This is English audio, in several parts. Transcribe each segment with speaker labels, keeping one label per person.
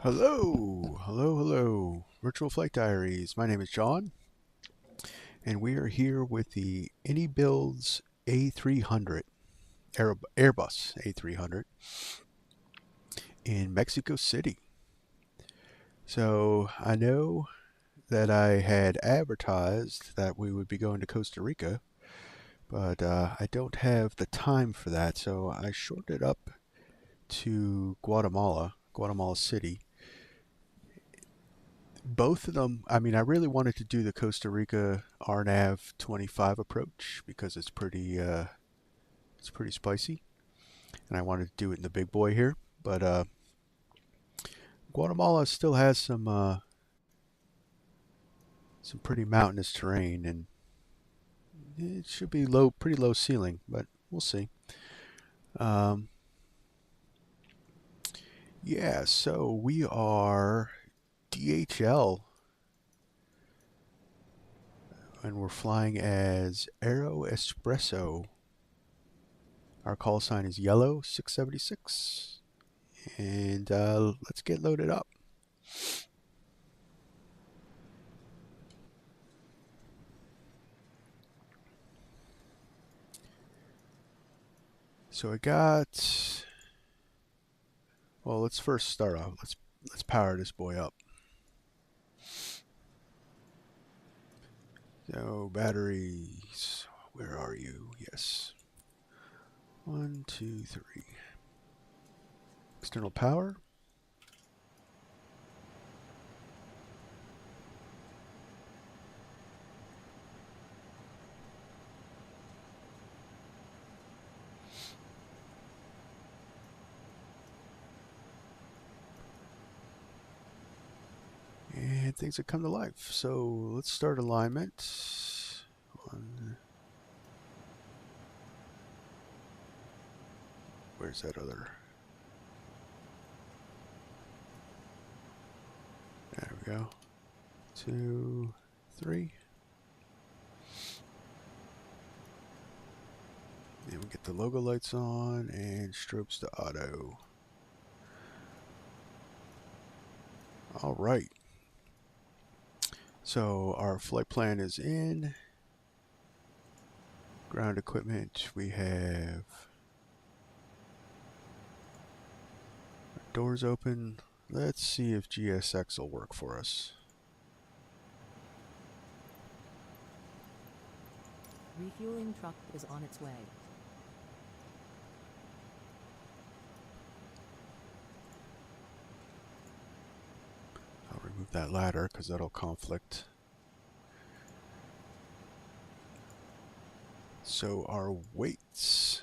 Speaker 1: Hello, hello, hello. Virtual Flight Diaries. My name is John, and we are here with the IniBuilds A300, Airbus A300 in Mexico City. So I know that I had advertised that we would be going to Costa Rica, but I don't have the time for that, so I shortened it up to Guatemala City. Both of them, I mean, I really wanted to do the Costa Rica RNAV 25 approach because it's pretty spicy, and I wanted to do it in the big boy here. But Guatemala still has some pretty mountainous terrain, and it should be pretty low ceiling, but we'll see. Um, yeah, so we are DHL, and we're flying as Aero Espresso. Our call sign is Yellow 676, and let's get loaded up. So I got. Well, let's first start off. Let's power this boy up. So batteries, where are you? Yes. 1, 2, 3. External power. And things have come to life. So let's start alignment. Where's that other? There we go. 2, 3. Then we get the logo lights on and strobes to auto. All right. So our flight plan is in. Ground equipment, we have doors open. Let's see if GSX will work for us.
Speaker 2: Refueling truck is on its way.
Speaker 1: I'll remove that ladder because that'll conflict. So our weights.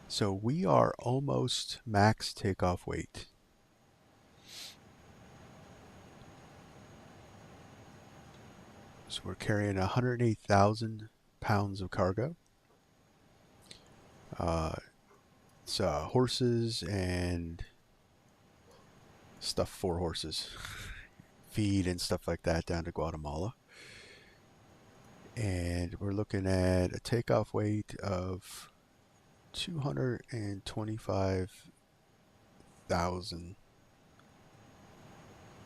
Speaker 1: So we are almost max takeoff weight. So we're carrying 108,000 pounds of cargo. It's horses and stuff for horses, feed and stuff like that down to Guatemala. And we're looking at a takeoff weight of 225,000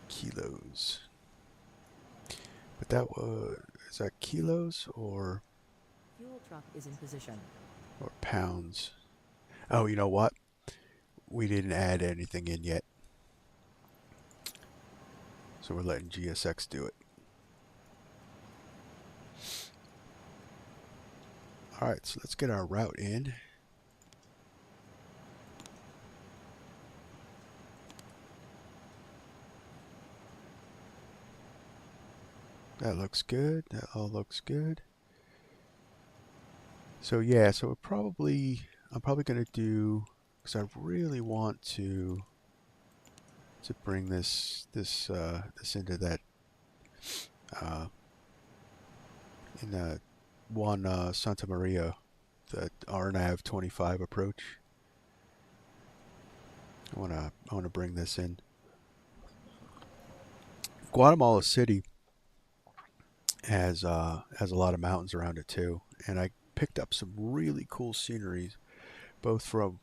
Speaker 1: kilos. But that was, is that kilos or
Speaker 2: Fuel truck is in position.
Speaker 1: or pounds? Oh, you know what? We didn't add anything in yet. So we're letting GSX do it. Alright, so let's get our route in. That looks good. That all looks good. So yeah, so I'm probably going to do, because I really want to bring this into that in one Santa Maria, the RNAV 25 approach. I wanna bring this in. Guatemala City has a lot of mountains around it too, and I picked up some really cool scenery, both from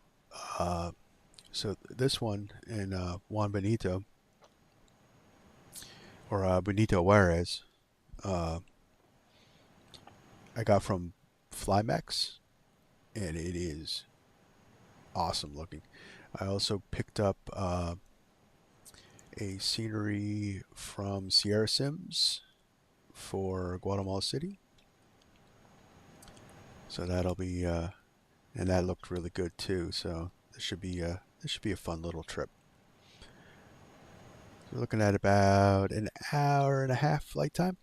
Speaker 1: So this one in Juan Benito, or Benito Juarez, uh, I got from FlyMex, and it is awesome looking. I also picked up a scenery from SierraSims for Guatemala City. So that'll be, and that looked really good too. So this should be a fun little trip. So we're looking at about an hour and a half flight time.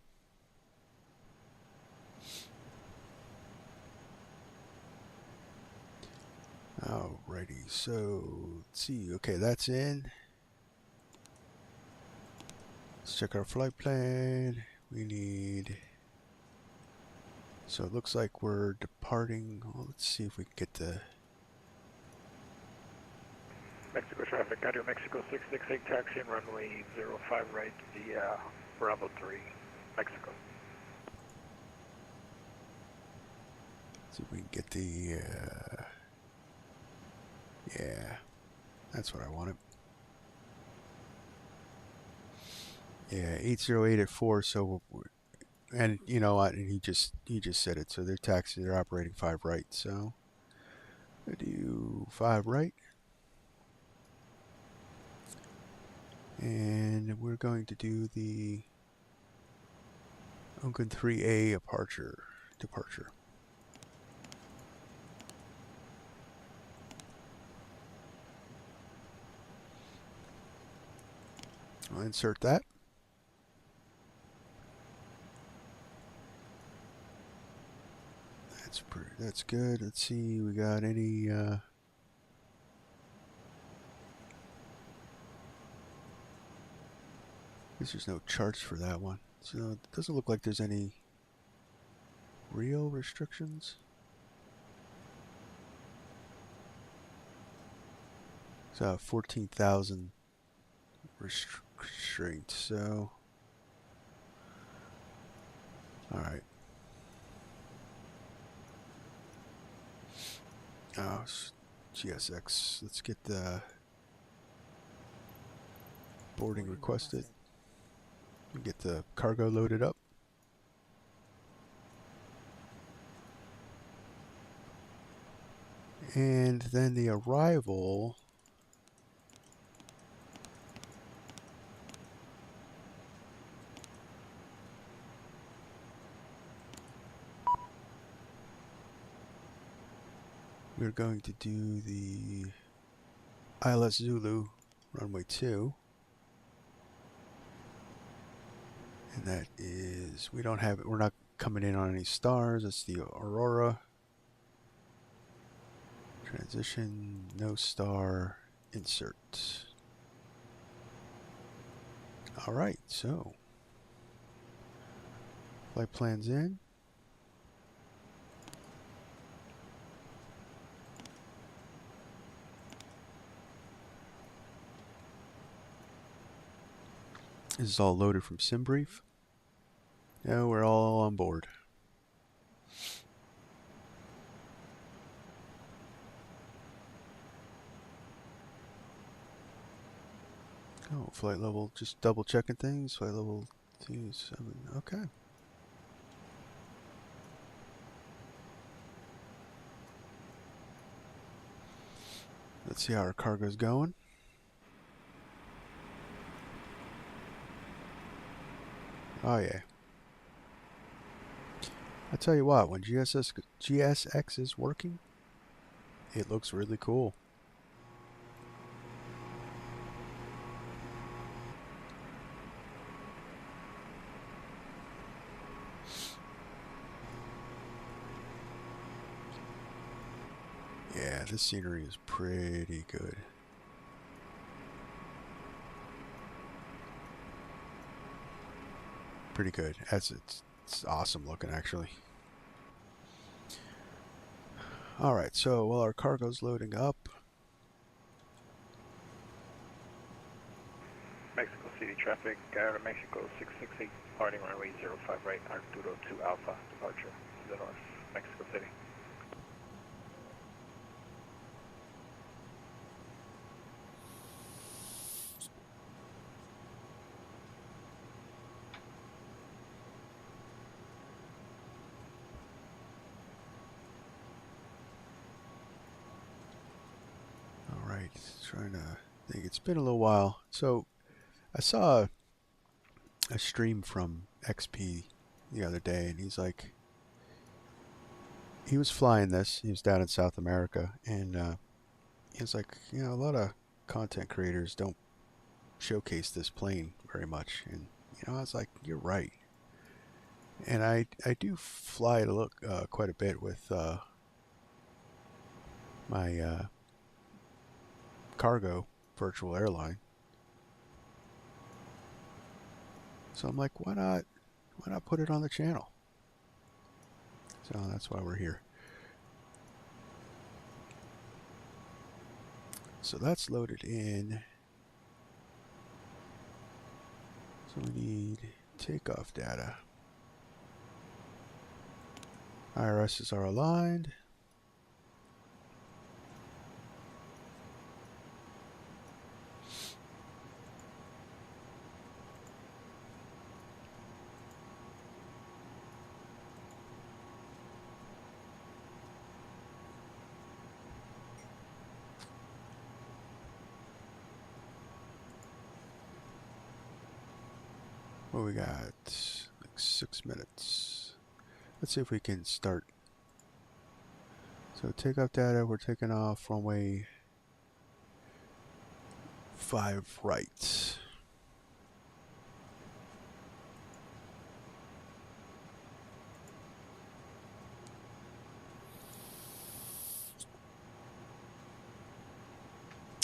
Speaker 1: Alrighty, so let's see. Okay, that's in. Let's check our flight plan. We need. So it looks like we're departing. Well, let's see if we can get the.
Speaker 3: Mexico traffic, Mexico 668 taxi and runway 05 right via Bravo 3, Mexico.
Speaker 1: See if we can get the. Yeah, that's what I wanted. Yeah, 808 at 4. So, and you know what? And he just said it. So they're operating 5 right. So I do 5 right. And we're going to do the Oakland 3A departure. I'll insert that. That's good. Let's see, we got any I guess there's no charts for that one. So it doesn't look like there's any real restrictions. So 14,000 restraint. So all right. Oh, GSX. Let's get the boarding requested. Get the cargo loaded up. And then the arrival. We're going to do the ILS Zulu runway 2. And that is, we're not coming in on any stars. It's the Aurora. Transition, no star, insert. All right, so flight plans in. This is all loaded from SimBrief. Yeah, we're all on board. Oh, flight level, just double checking things. Flight level 27, okay. Let's see how our cargo's going. Oh yeah. I tell you what, when GSX is working, it looks really cool. Yeah, this scenery is pretty good. Pretty good. It's awesome looking, actually. Alright, so while our cargo's loading up.
Speaker 3: Mexico City traffic, Mexico 668, departing runway 05 right, Arturo 2 Alpha, departure to the north, Mexico City.
Speaker 1: Trying to think. It's been a little while. So I saw a stream from XP the other day, and he's like, he was flying this. He was down in South America, and he was like, you know, a lot of content creators don't showcase this plane very much. And you know, I was like, you're right. And I do fly it quite a bit with my cargo virtual airline. So I'm like, why not put it on the channel? So that's why we're here. So that's loaded in. So we need takeoff data. IRSs are aligned. Well, we got like 6 minutes. Let's see if we can start. So takeoff data, we're taking off runway 5 right.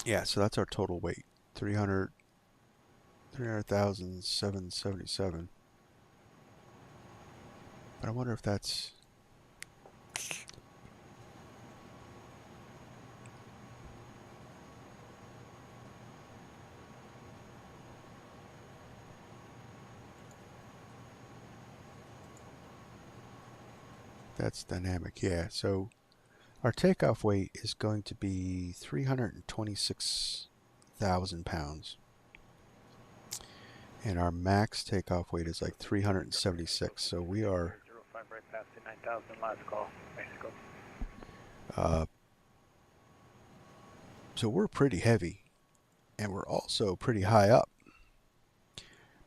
Speaker 1: Yeah, so that's our total weight. 300,777. But I wonder if that's... That's dynamic, yeah. So our takeoff weight is going to be 326,000 pounds. And our max takeoff weight is like 376. So we are...
Speaker 3: 05 right past the 9,000, last call, Mexico.
Speaker 1: So we're pretty heavy. And we're also pretty high up.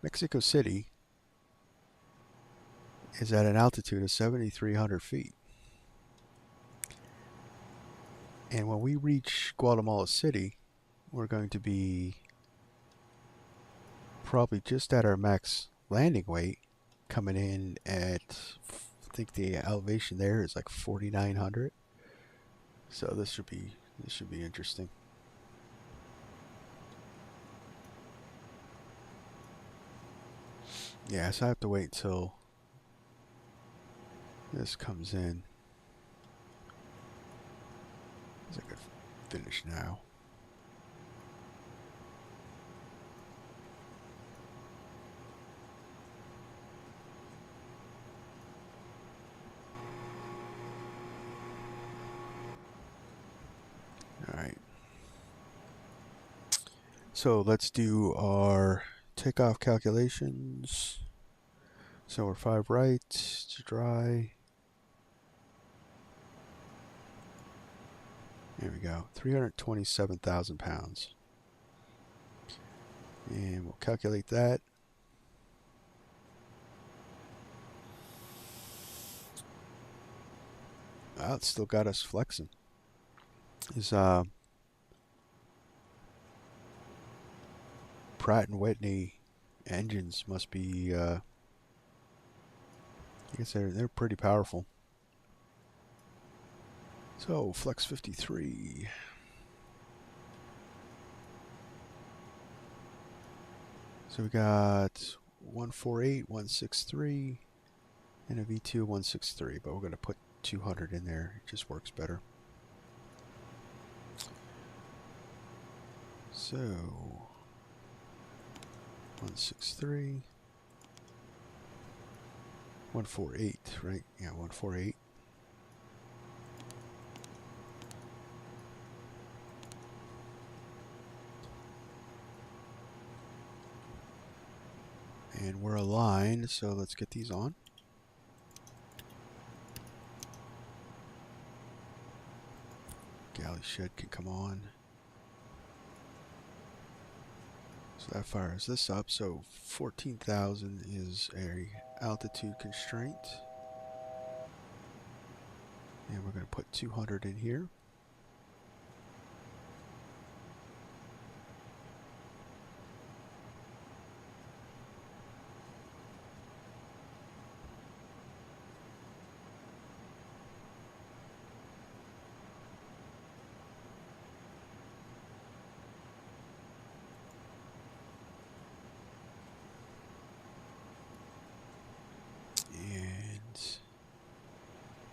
Speaker 1: Mexico City is at an altitude of 7,300 feet. And when we reach Guatemala City, we're going to be probably just at our max landing weight, coming in at, I think the elevation there is like 4,900. So this should be interesting. Yeah, so I have to wait until this comes in. I could finish now. All right. So let's do our takeoff calculations. So we're 5 right to dry. There we go. 327,000 pounds. And we'll calculate that. Well, it's still got us flexing. Is Pratt and Whitney engines must be I guess they're pretty powerful. So flex 53. So we got 148, 163, and a V2 163, but we're going to put 200 in there. It just works better. So 163, 148, right? Yeah, 148. And we're aligned, so let's get these on. Galley shed can come on. So that fires this up. So 14,000 is a altitude constraint. And we're going to put 200 in here.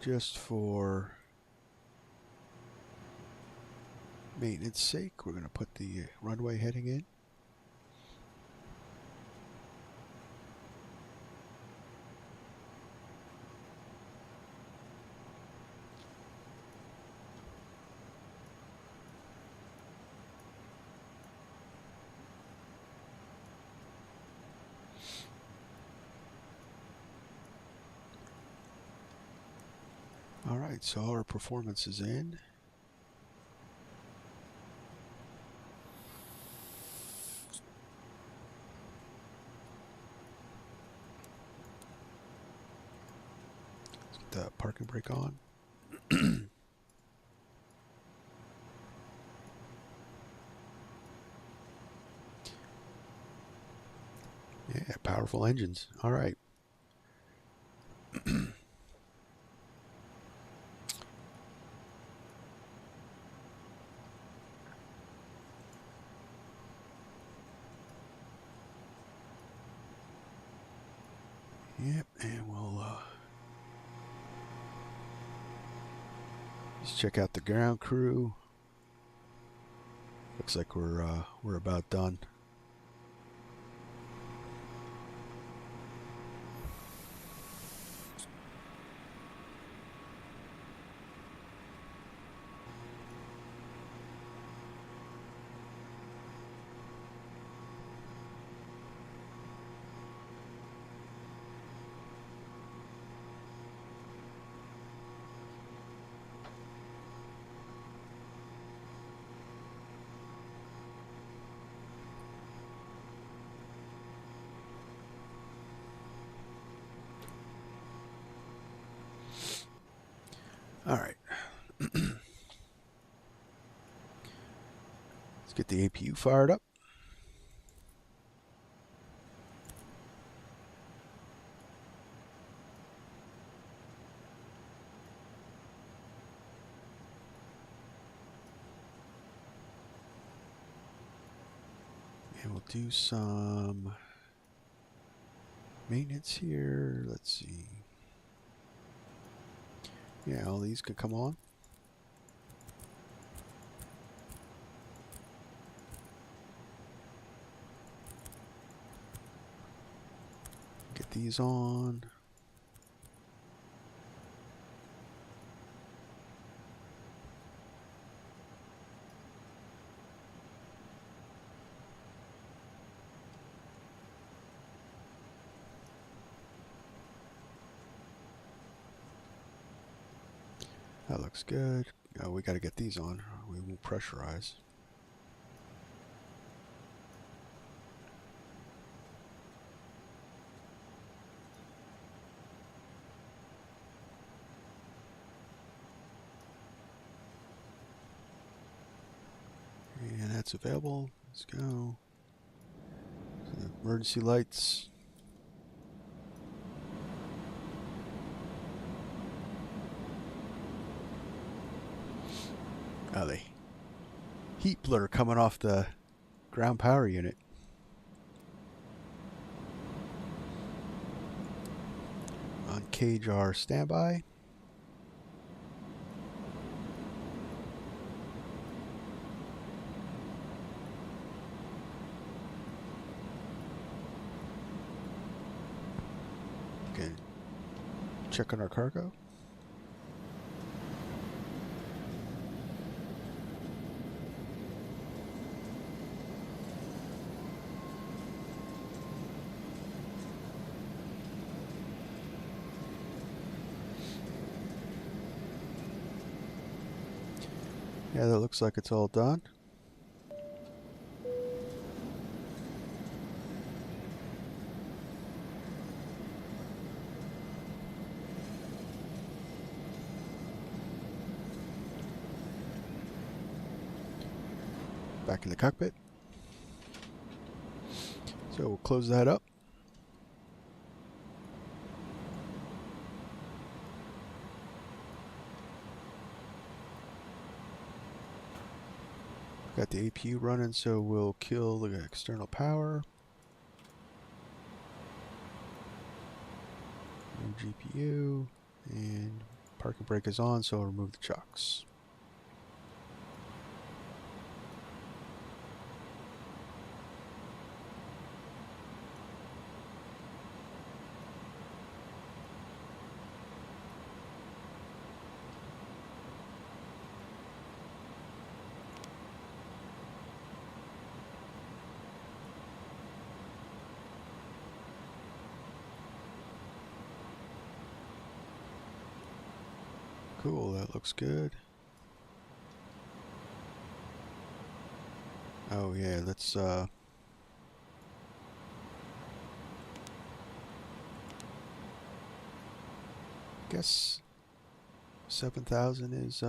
Speaker 1: Just for maintenance sake, we're going to put the runway heading in. All right, so our performance is in. Let's get the parking brake on. Yeah, powerful engines. All right. Yep, and we'll just check out the ground crew. Looks like we're about done. All right. Let's get the APU fired up. And we'll do some maintenance here. Let's see. Yeah, all these can come on. Get these on. That looks good. We got to get these on. We won't pressurize. And that's available. Let's go. So the emergency lights. Oh, the heat blur coming off the ground power unit. On cage R standby. Okay. Check on our cargo. Yeah, that looks like it's all done. back in the cockpit. So we'll close that up. Got the APU running, so we'll kill the external power. New GPU, and parking brake is on, so I'll remove the chocks. Cool, that looks good. Oh yeah, let's guess 7,000 is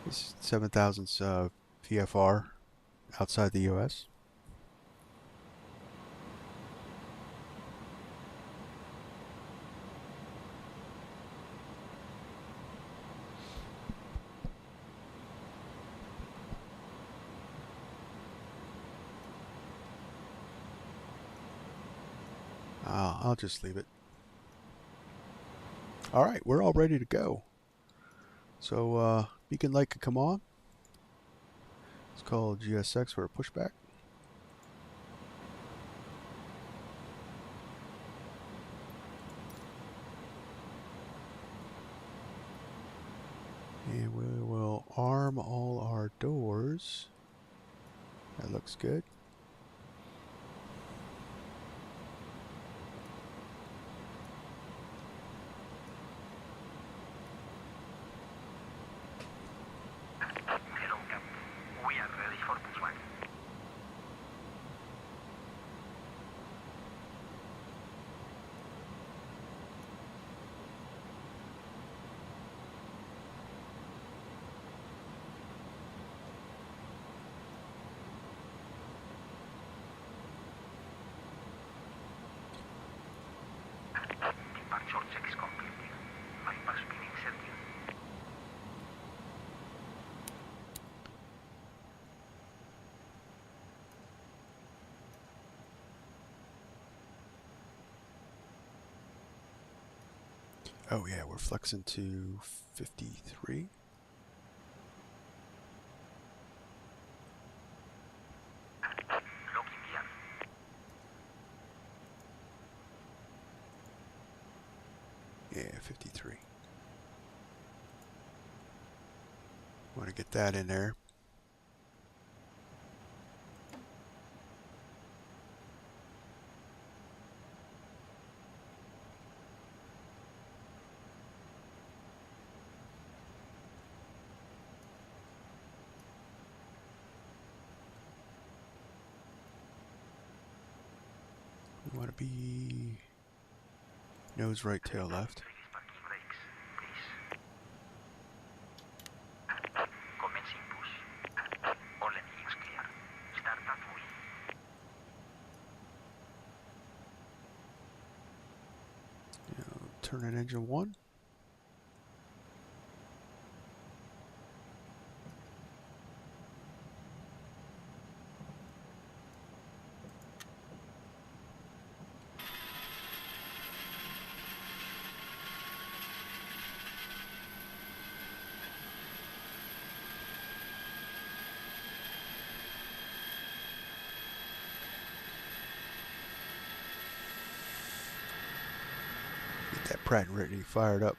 Speaker 1: this 7,000's VFR outside the US. I'll just leave it. Alright, we're all ready to go. So beacon light could come on. It's called GSX for a pushback. And we will arm all our doors. That looks good. Oh yeah, we're flexing to 53. Yeah, 53. Want to get that in there. We want to be nose right, tail left. Turn in engine 1. Get that Pratt & Whitney fired up.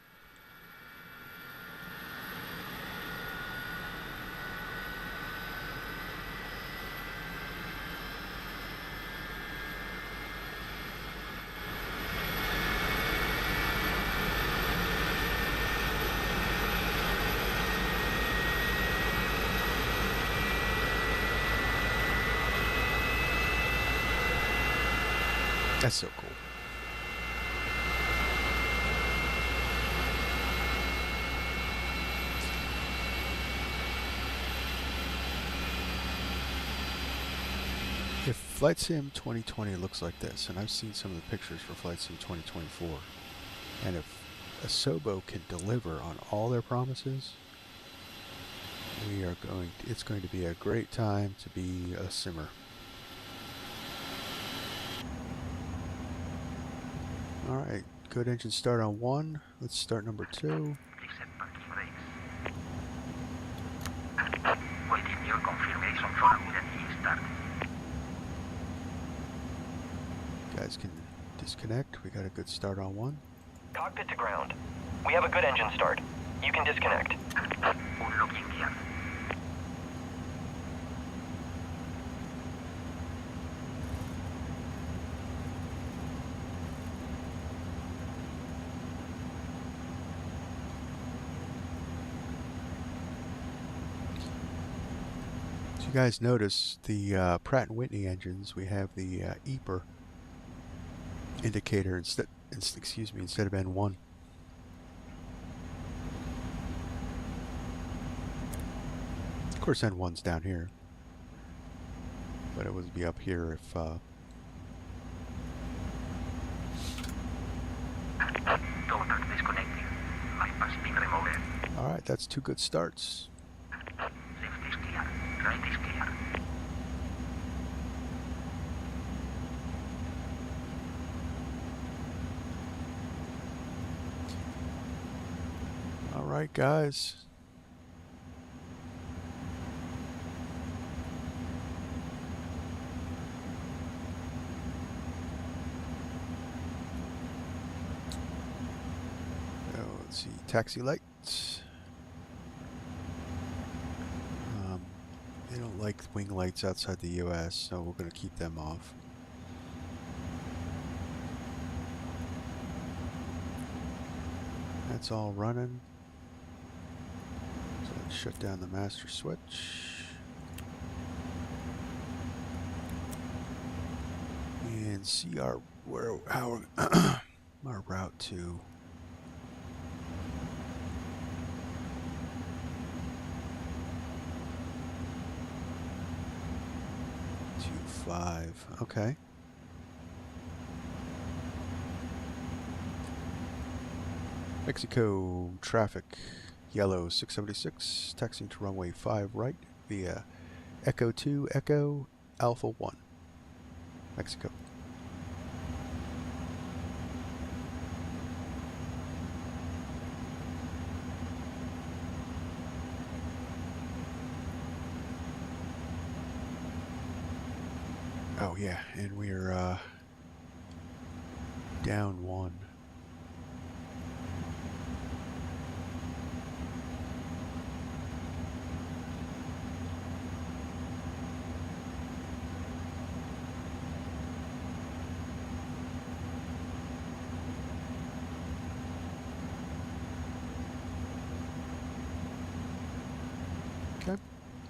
Speaker 1: That's so cool. If FlightSim 2020 looks like this, and I've seen some of the pictures for FlightSim 2024, and if Asobo can deliver on all their promises, it's going to be a great time to be a simmer. Alright, good engine start on 1. Let's start number 2. Guys can disconnect. We got a good start on 1.
Speaker 4: Cockpit to ground. We have a good engine start. You can disconnect.
Speaker 1: So you guys notice the Pratt & Whitney engines, we have the EPR indicator instead of N1. Of course, N1's down here, but it would be up here if. All right, that's 2 good starts. All right, guys. Let's see, taxi lights. They don't like wing lights outside the US, so we're going to keep them off. That's all running. So let's shut down the master switch. And see our route to five. Okay. Mexico traffic yellow 676 taxiing to runway 5 right via Echo 2 Echo Alpha 1 Mexico. Oh yeah, and we're down 1. Okay.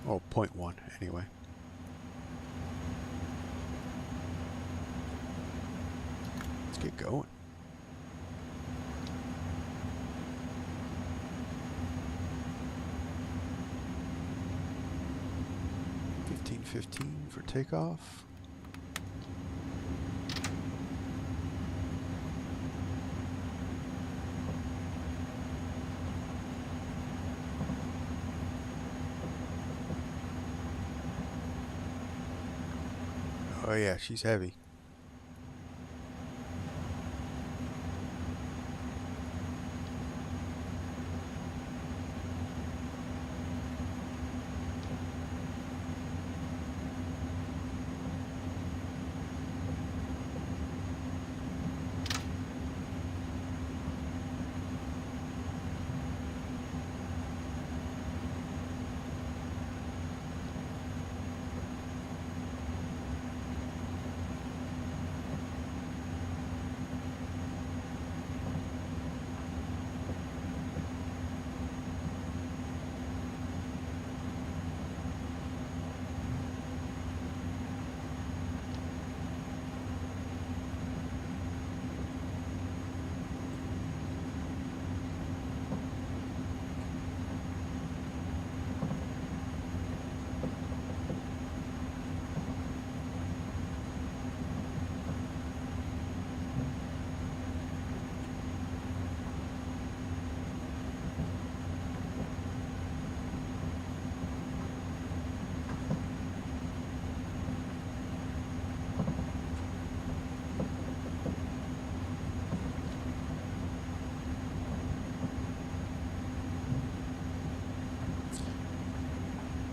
Speaker 1: Oh, 0.1 anyway. Let's get going. $15.15 for takeoff. Oh yeah, she's heavy.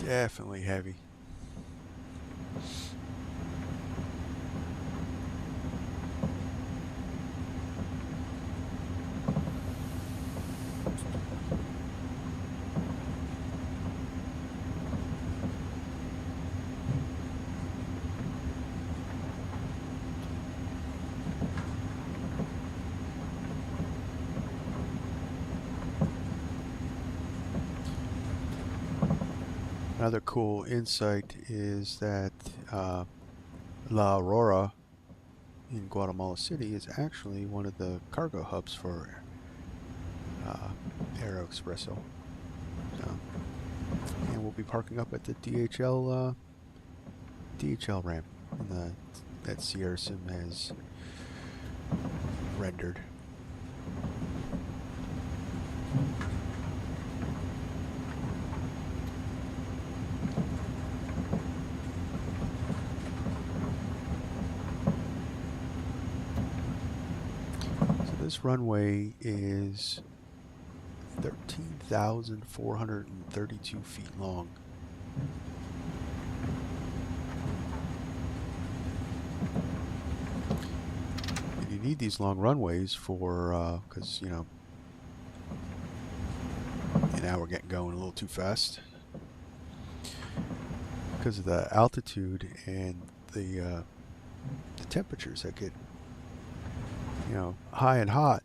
Speaker 1: Definitely heavy. Another cool insight is that La Aurora in Guatemala City is actually one of the cargo hubs for Aeroexpresso. So, and we'll be parking up at the DHL ramp that SierraSim has rendered. This runway is 13,432 feet long. And you need these long runways for, because, you know, and now we're getting going a little too fast. Because of the altitude and the temperatures that get, you know, high and hot,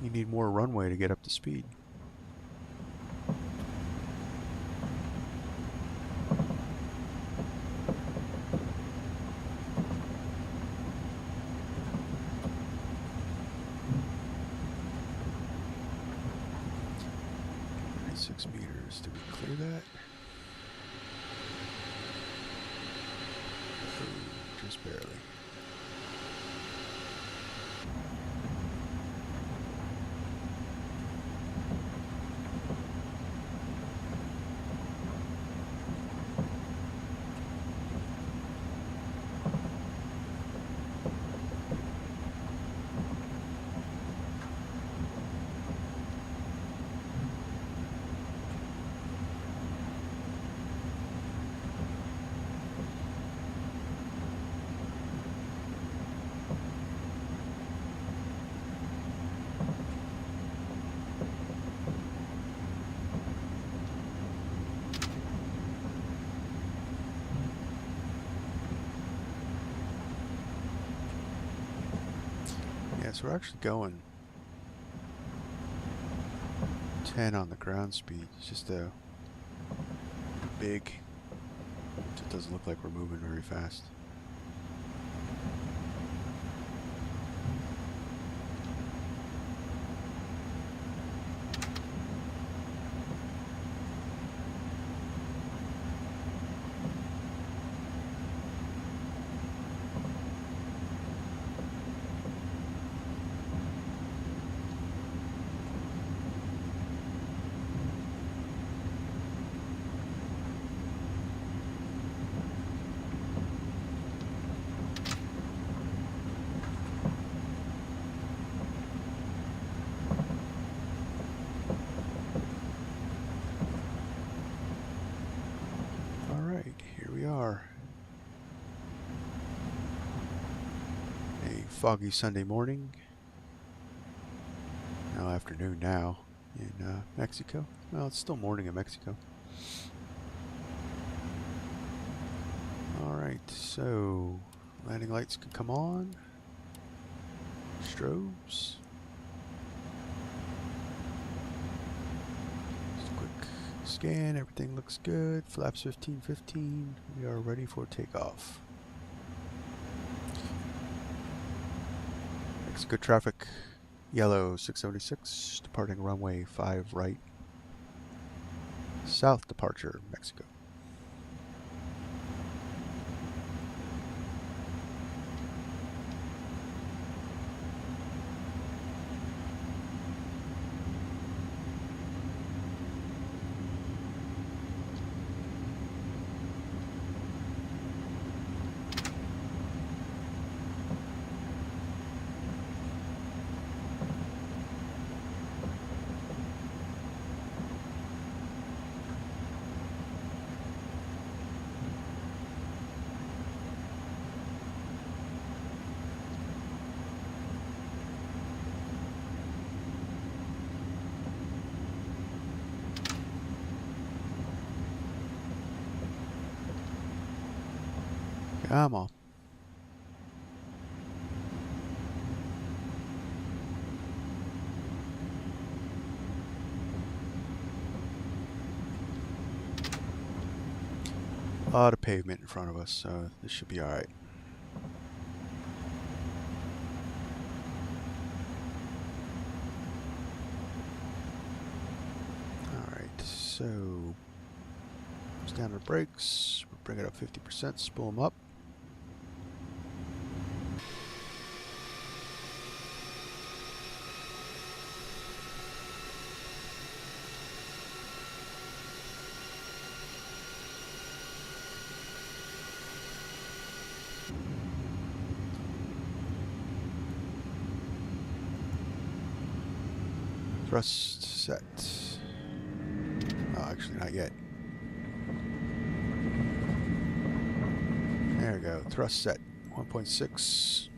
Speaker 1: you need more runway to get up to speed. Meters. Did we clear that? Oh, just barely. So we're actually going 10 on the ground speed. It's just a big, it doesn't look like we're moving very fast. Foggy Sunday morning, now afternoon now in Mexico. Well, it's still morning in Mexico. Alright, so landing lights can come on. Strobes. Just a quick scan, everything looks good. Flaps 1515. We are ready for takeoff. Good traffic, yellow 676, departing runway 5 right, south departure, Mexico. Come on. A lot of pavement in front of us, so this should be alright. Alright, so standard brakes, we'll bring it up 50%, spool them up. Thrust set. Oh, actually not yet. There we go. Thrust set. 1.6.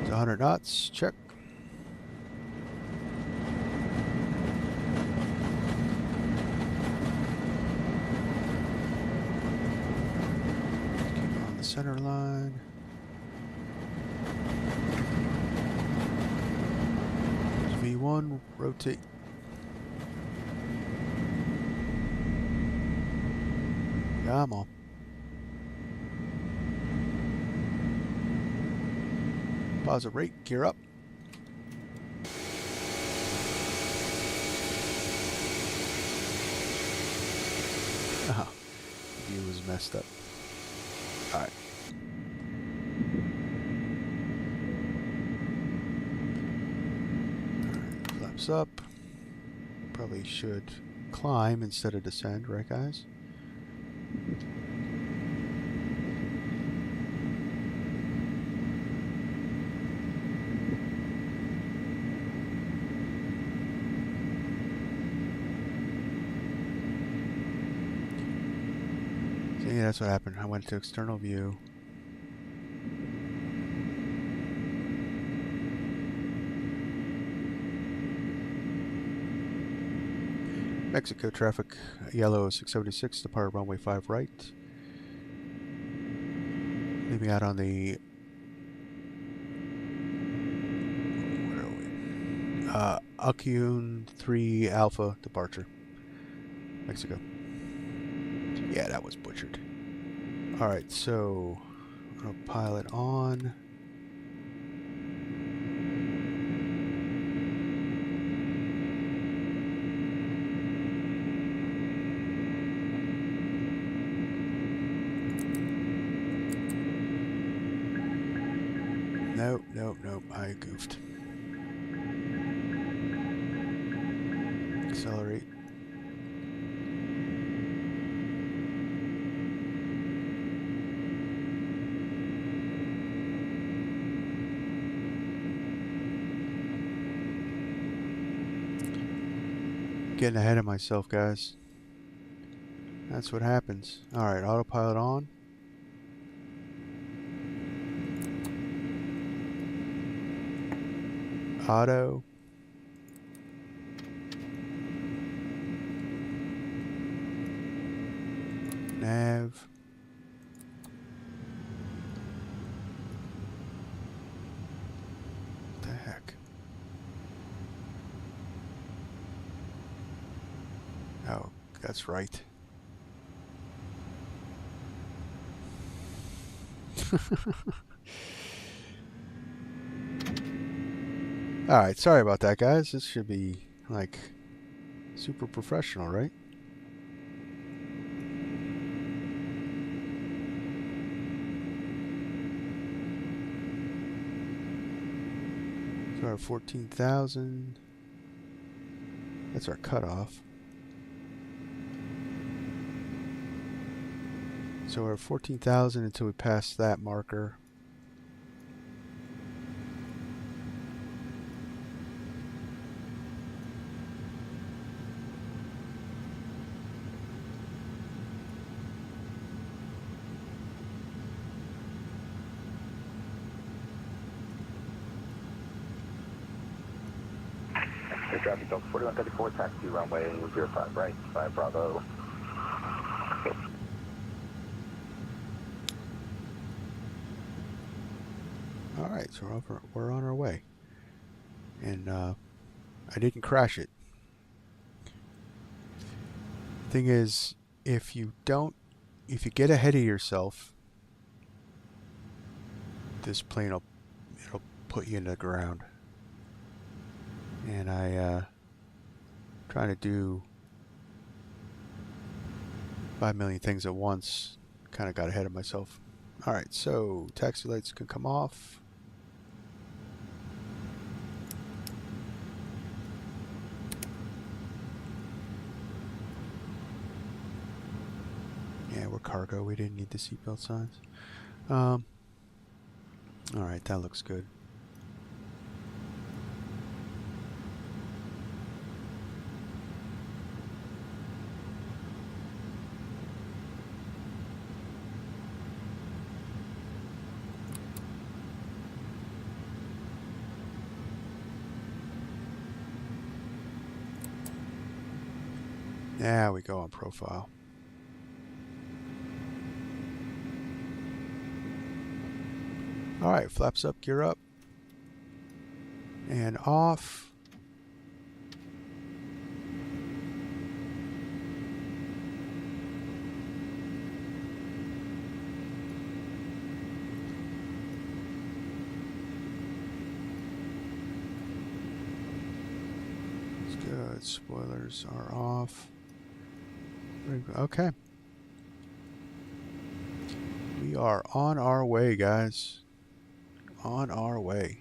Speaker 1: It's 100 knots. Check. Center line. There's V1, rotate. Come on. Pause rate, gear up. Oh, view was messed up. Alright. Flaps up. Probably should climb instead of descend, right guys? See, that's what happened. I went to external view. Mexico traffic, yellow 676, depart runway 5 right. Leaving out on the, where are we? UKUNO 3 Alpha departure, Mexico. Yeah, that was butchered. Alright, so I'm going to pilot on. Nope, I goofed. Accelerate. Getting ahead of myself, guys. That's what happens. Alright, autopilot on. Auto. Nav. What the heck? Oh, that's right. Alright, sorry about that, guys. This should be, like, super professional, right? So our 14,000. That's our cutoff. So we're 14,000 until we pass that marker.
Speaker 3: Air traffic Delta 4134, taxi runway 05 right, 5 Bravo.
Speaker 1: All right, so we're on our way, and I didn't crash it. Thing is, if you get ahead of yourself, this plane it'll put you in the ground. And I trying to do 5 million things at once, kind of got ahead of myself. All right, so taxi lights can come off. Yeah, we're cargo. We didn't need the seatbelt signs. All right, that looks good. There we go on profile. All right, flaps up, gear up, and off. That's good. Spoilers are off. Okay. We are on our way, guys. On our way.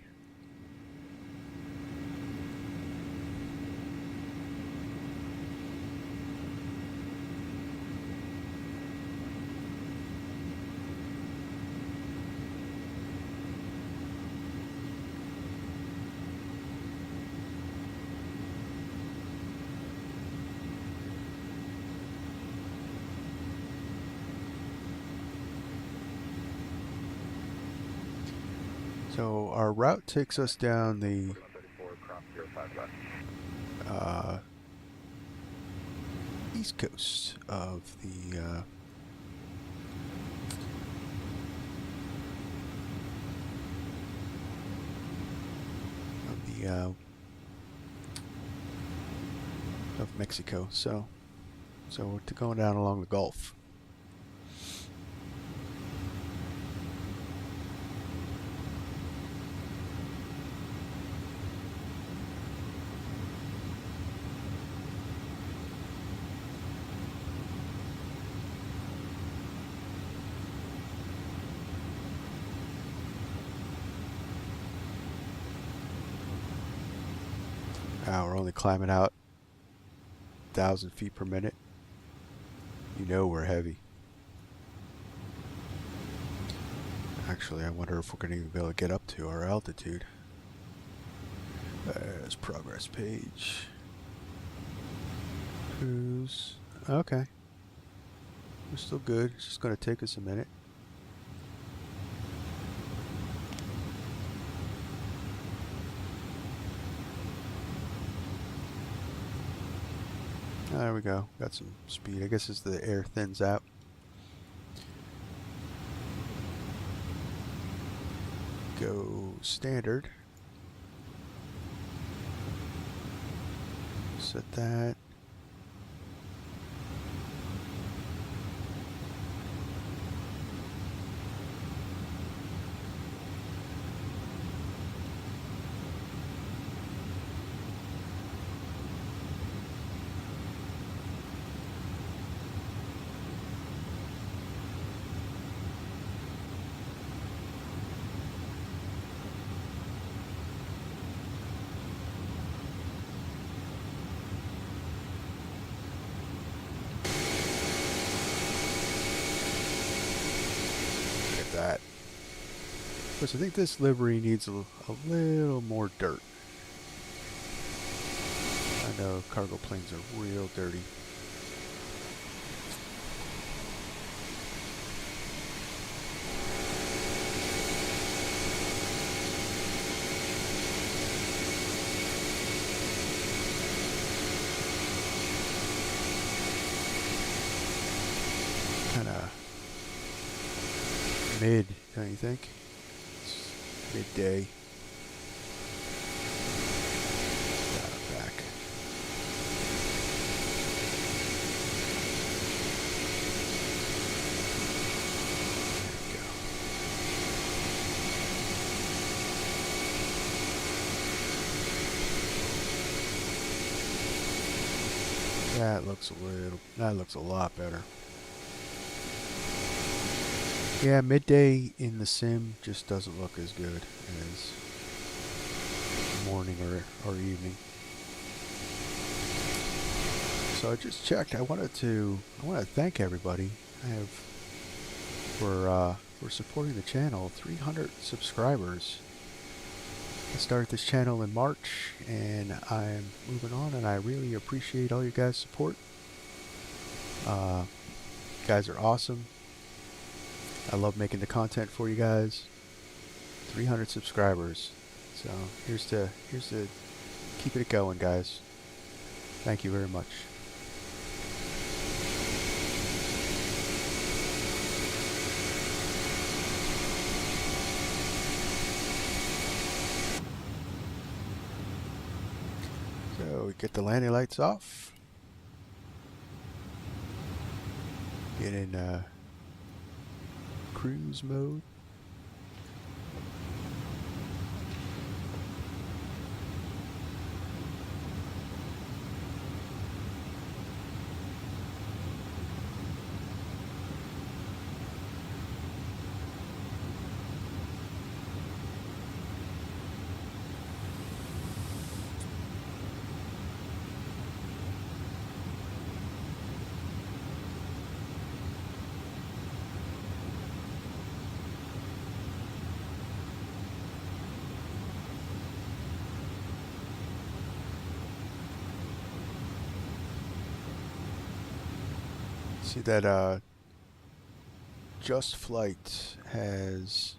Speaker 1: So our route takes us down the east coast of the of Mexico. So we're going down along the Gulf. We're only climbing out 1,000 feet per minute. You know we're heavy. Actually, I wonder if we're going to even be able to get up to our altitude. There's progress page. Cruise. Okay. We're still good. It's just going to take us a minute. There we go. Got some speed. I guess as the air thins out. Go standard. Set that. That. Of course, I think this livery needs a little more dirt. I know cargo planes are real dirty. mid, don't you think? It's midday. Back. That looks a lot better. Yeah, midday in the sim just doesn't look as good as morning or evening. So I just checked. I want to thank everybody for supporting the channel. 300 subscribers. I started this channel in March, and I'm moving on, and I really appreciate all you guys' support. You guys are awesome. I love making the content for you guys. 300 subscribers. So here's to keeping it going, guys. Thank you very much. So we get the landing lights off. Get in cruise mode. See that Just Flight has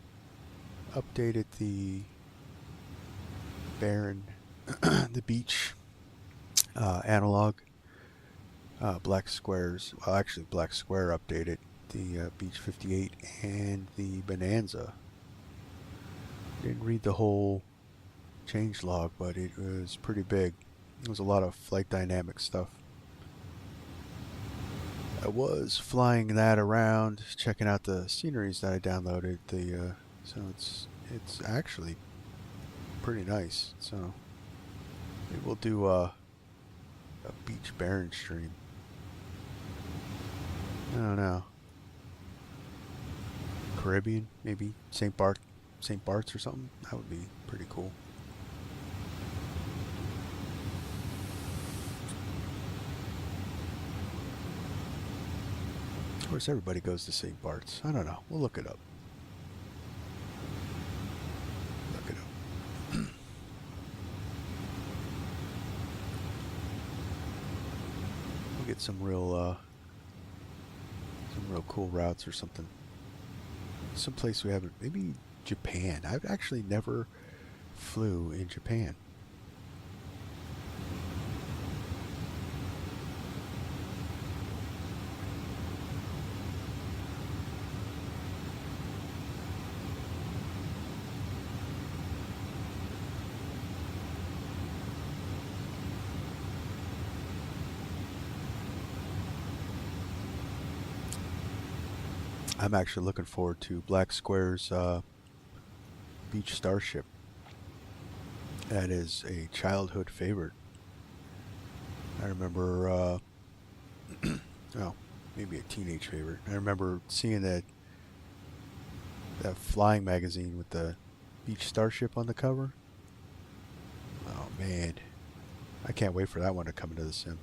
Speaker 1: updated the barren, the beach analog black squares. Well, actually, Black Square updated the Beach 58 and the Bonanza. Didn't read the whole change log, but it was pretty big. It was a lot of flight dynamic stuff. I was flying that around, checking out the sceneries that I downloaded. So it's actually pretty nice. So maybe we'll do a beach barren stream. I don't know. Caribbean, maybe St. Bart's or something. That would be pretty cool. Of course, everybody goes to St. Bart's. I don't know. We'll look it up. We'll get some real cool routes or something. Some place we haven't. Maybe Japan. I've actually never flew in Japan. I'm actually looking forward to Black Square's Beach Starship. That is a childhood favorite. I remember, oh, maybe a teenage favorite. I remember seeing that flying magazine with the Beach Starship on the cover. Oh man, I can't wait for that one to come into the sim.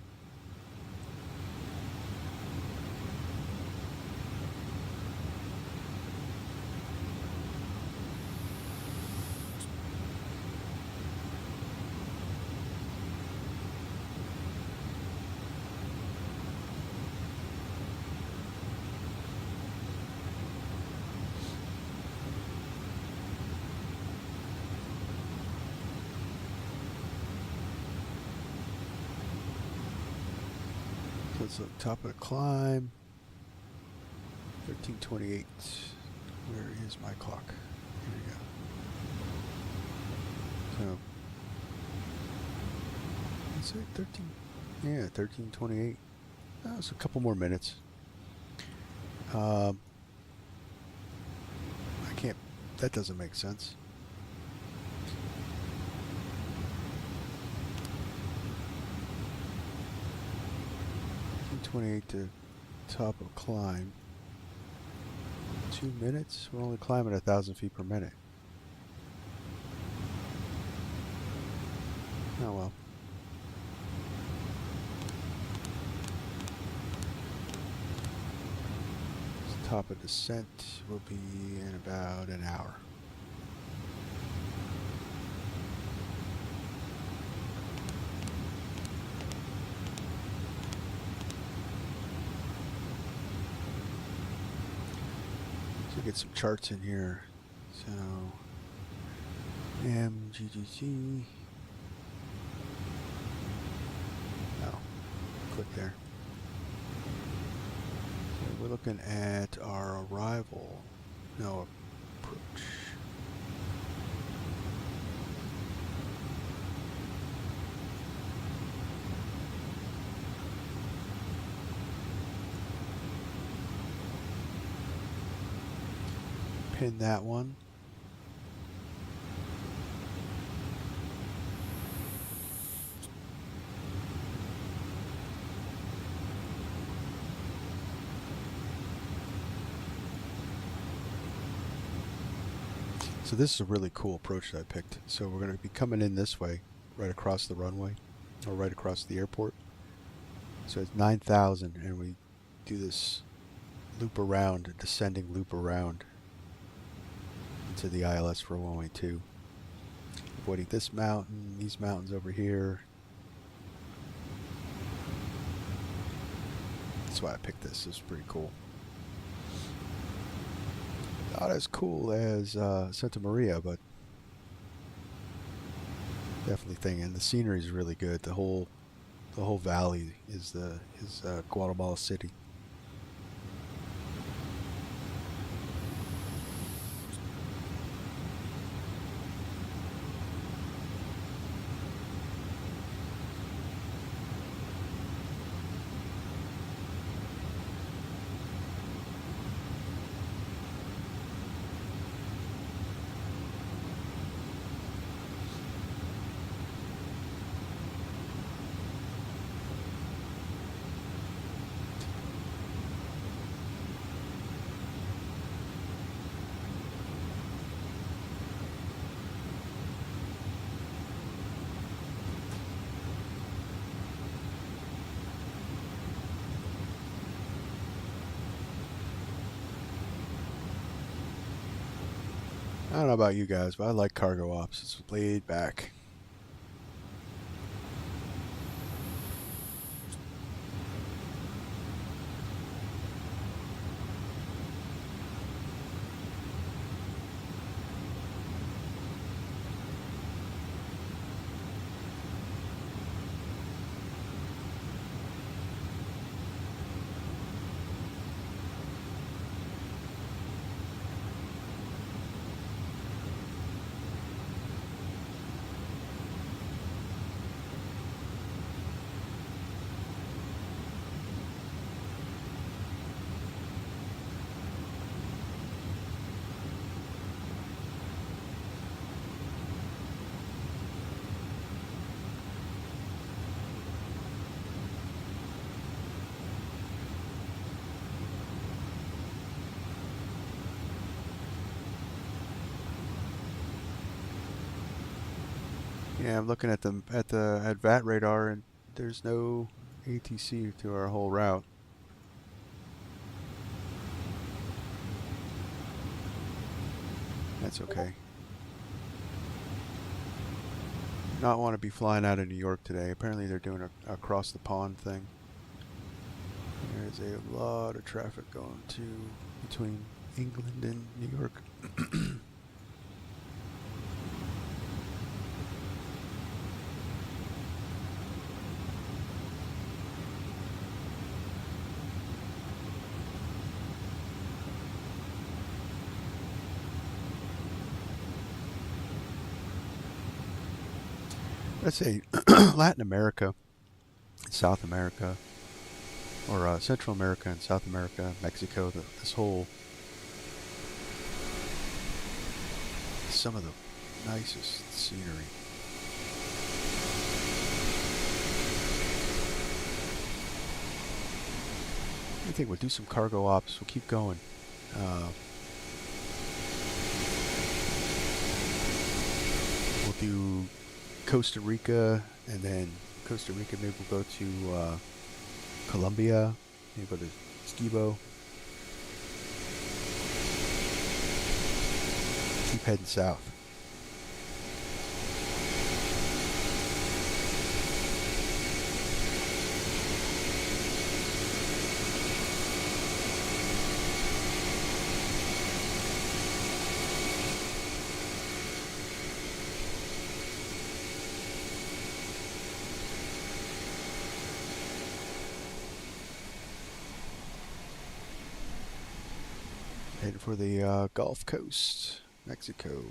Speaker 1: Let's look top of the climb. 1328. Where is my clock? Here we go. So, is it 13? Yeah, 13:28. That was a couple more minutes. I can't. That doesn't make sense. 28 to top of climb. 2 minutes? We're only climbing 1,000 feet per minute. Oh well. Top of descent will be in about an hour. So get some charts in here. So MGGT. Oh, click there. So we're looking at our arrival. No, approach. Pin that one. So this is a really cool approach that I picked. So we're going to be coming in this way, right across the runway, or right across the airport. So it's 9,000, and we do this loop around, a descending loop around into the ILS for runway 2. Avoiding this mountain, these mountains over here. That's why I picked this. It's pretty cool. Not as cool as Santa Maria, but definitely thing. And the scenery is really good. The whole valley is Guatemala City. I don't know about you guys, but I like cargo ops. It's laid back. Yeah, I'm looking at the VAT radar, and there's no ATC to our whole route. That's okay. Not want to be flying out of New York today. Apparently they're doing a across the pond thing. There's a lot of traffic going between England and New York. let's say Latin America, South America, or Central America and South America, Mexico, this whole, some of the nicest scenery. I think we'll do some cargo ops. We'll keep going. We'll do Costa Rica, and then Costa Rica, maybe we'll go to Colombia, maybe go to Skibo. Keep heading south. Heading for the Gulf Coast, Mexico.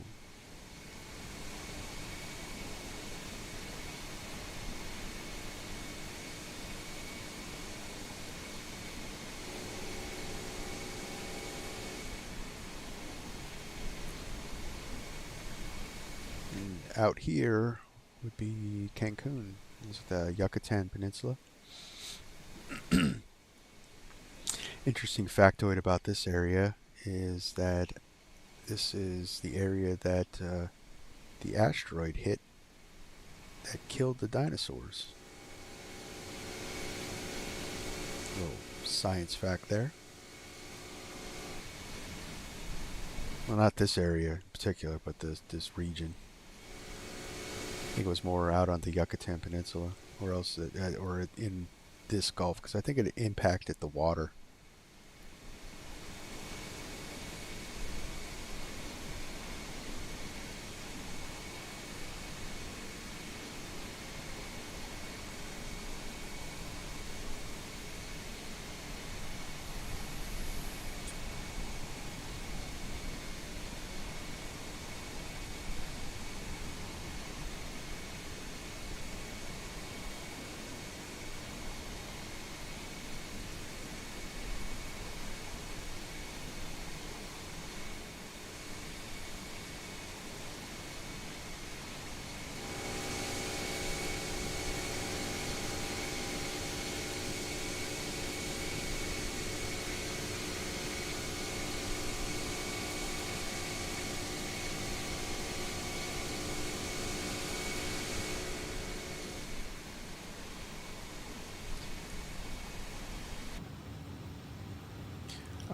Speaker 1: And out here would be Cancun. This is the Yucatan Peninsula. Interesting factoid about this area is that this is the area that the asteroid hit that killed the dinosaurs. Little science fact there. Well, not this area in particular, but this region. I think it was more out on the Yucatan Peninsula, or else, or in this Gulf, because I think it impacted the water.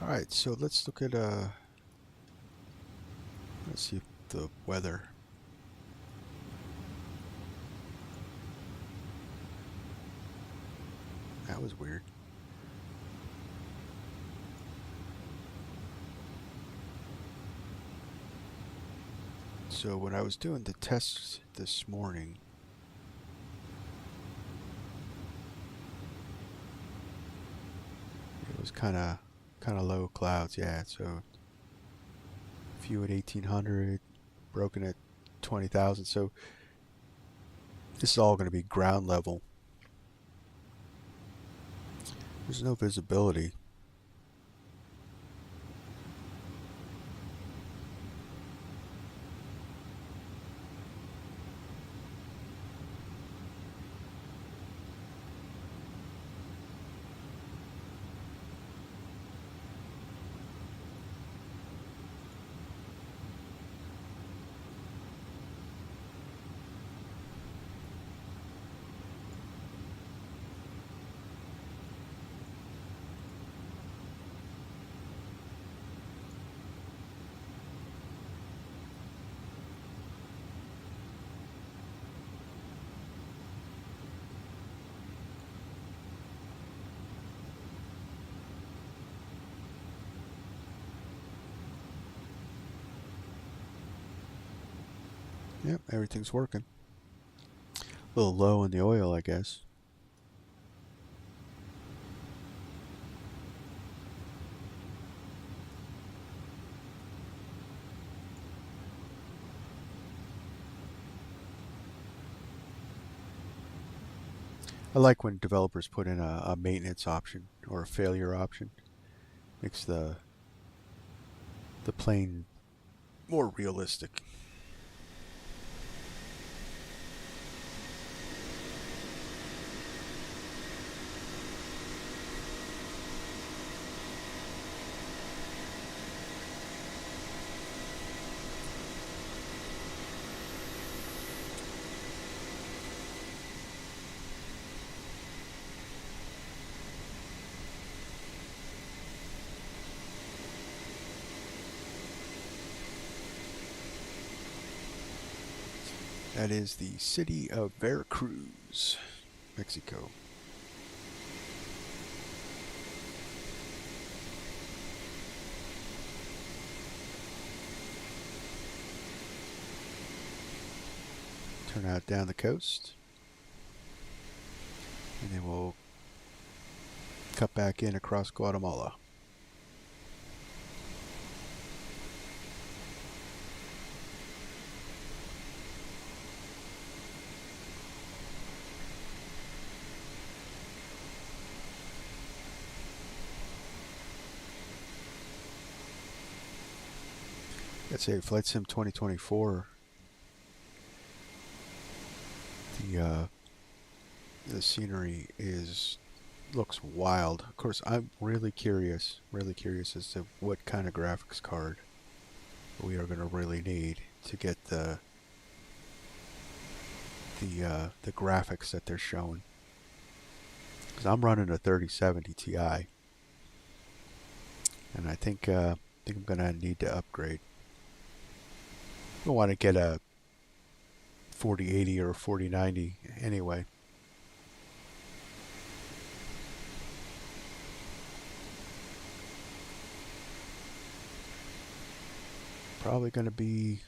Speaker 1: Alright, so let's look at let's see the weather. That was weird. So when I was doing the tests this morning, it was kind of low clouds, yeah. So few at 1800, broken at 20,000. So this is all going to be ground level. There's no visibility. Yep, everything's working. A little low in the oil, I guess. I like when developers put in a maintenance option or a failure option. Makes the plane more realistic. That is the city of Veracruz, Mexico. Turn out down the coast. And then we'll cut back in across Guatemala. Let's say Flight Sim 2024. The scenery looks wild. Of course, I'm really curious as to what kind of graphics card we are going to really need to get the graphics that they're showing. Because I'm running a 3070 Ti, and I think I'm going to need to upgrade. I want to get a 4080 or a 4090 anyway. Probably going to be,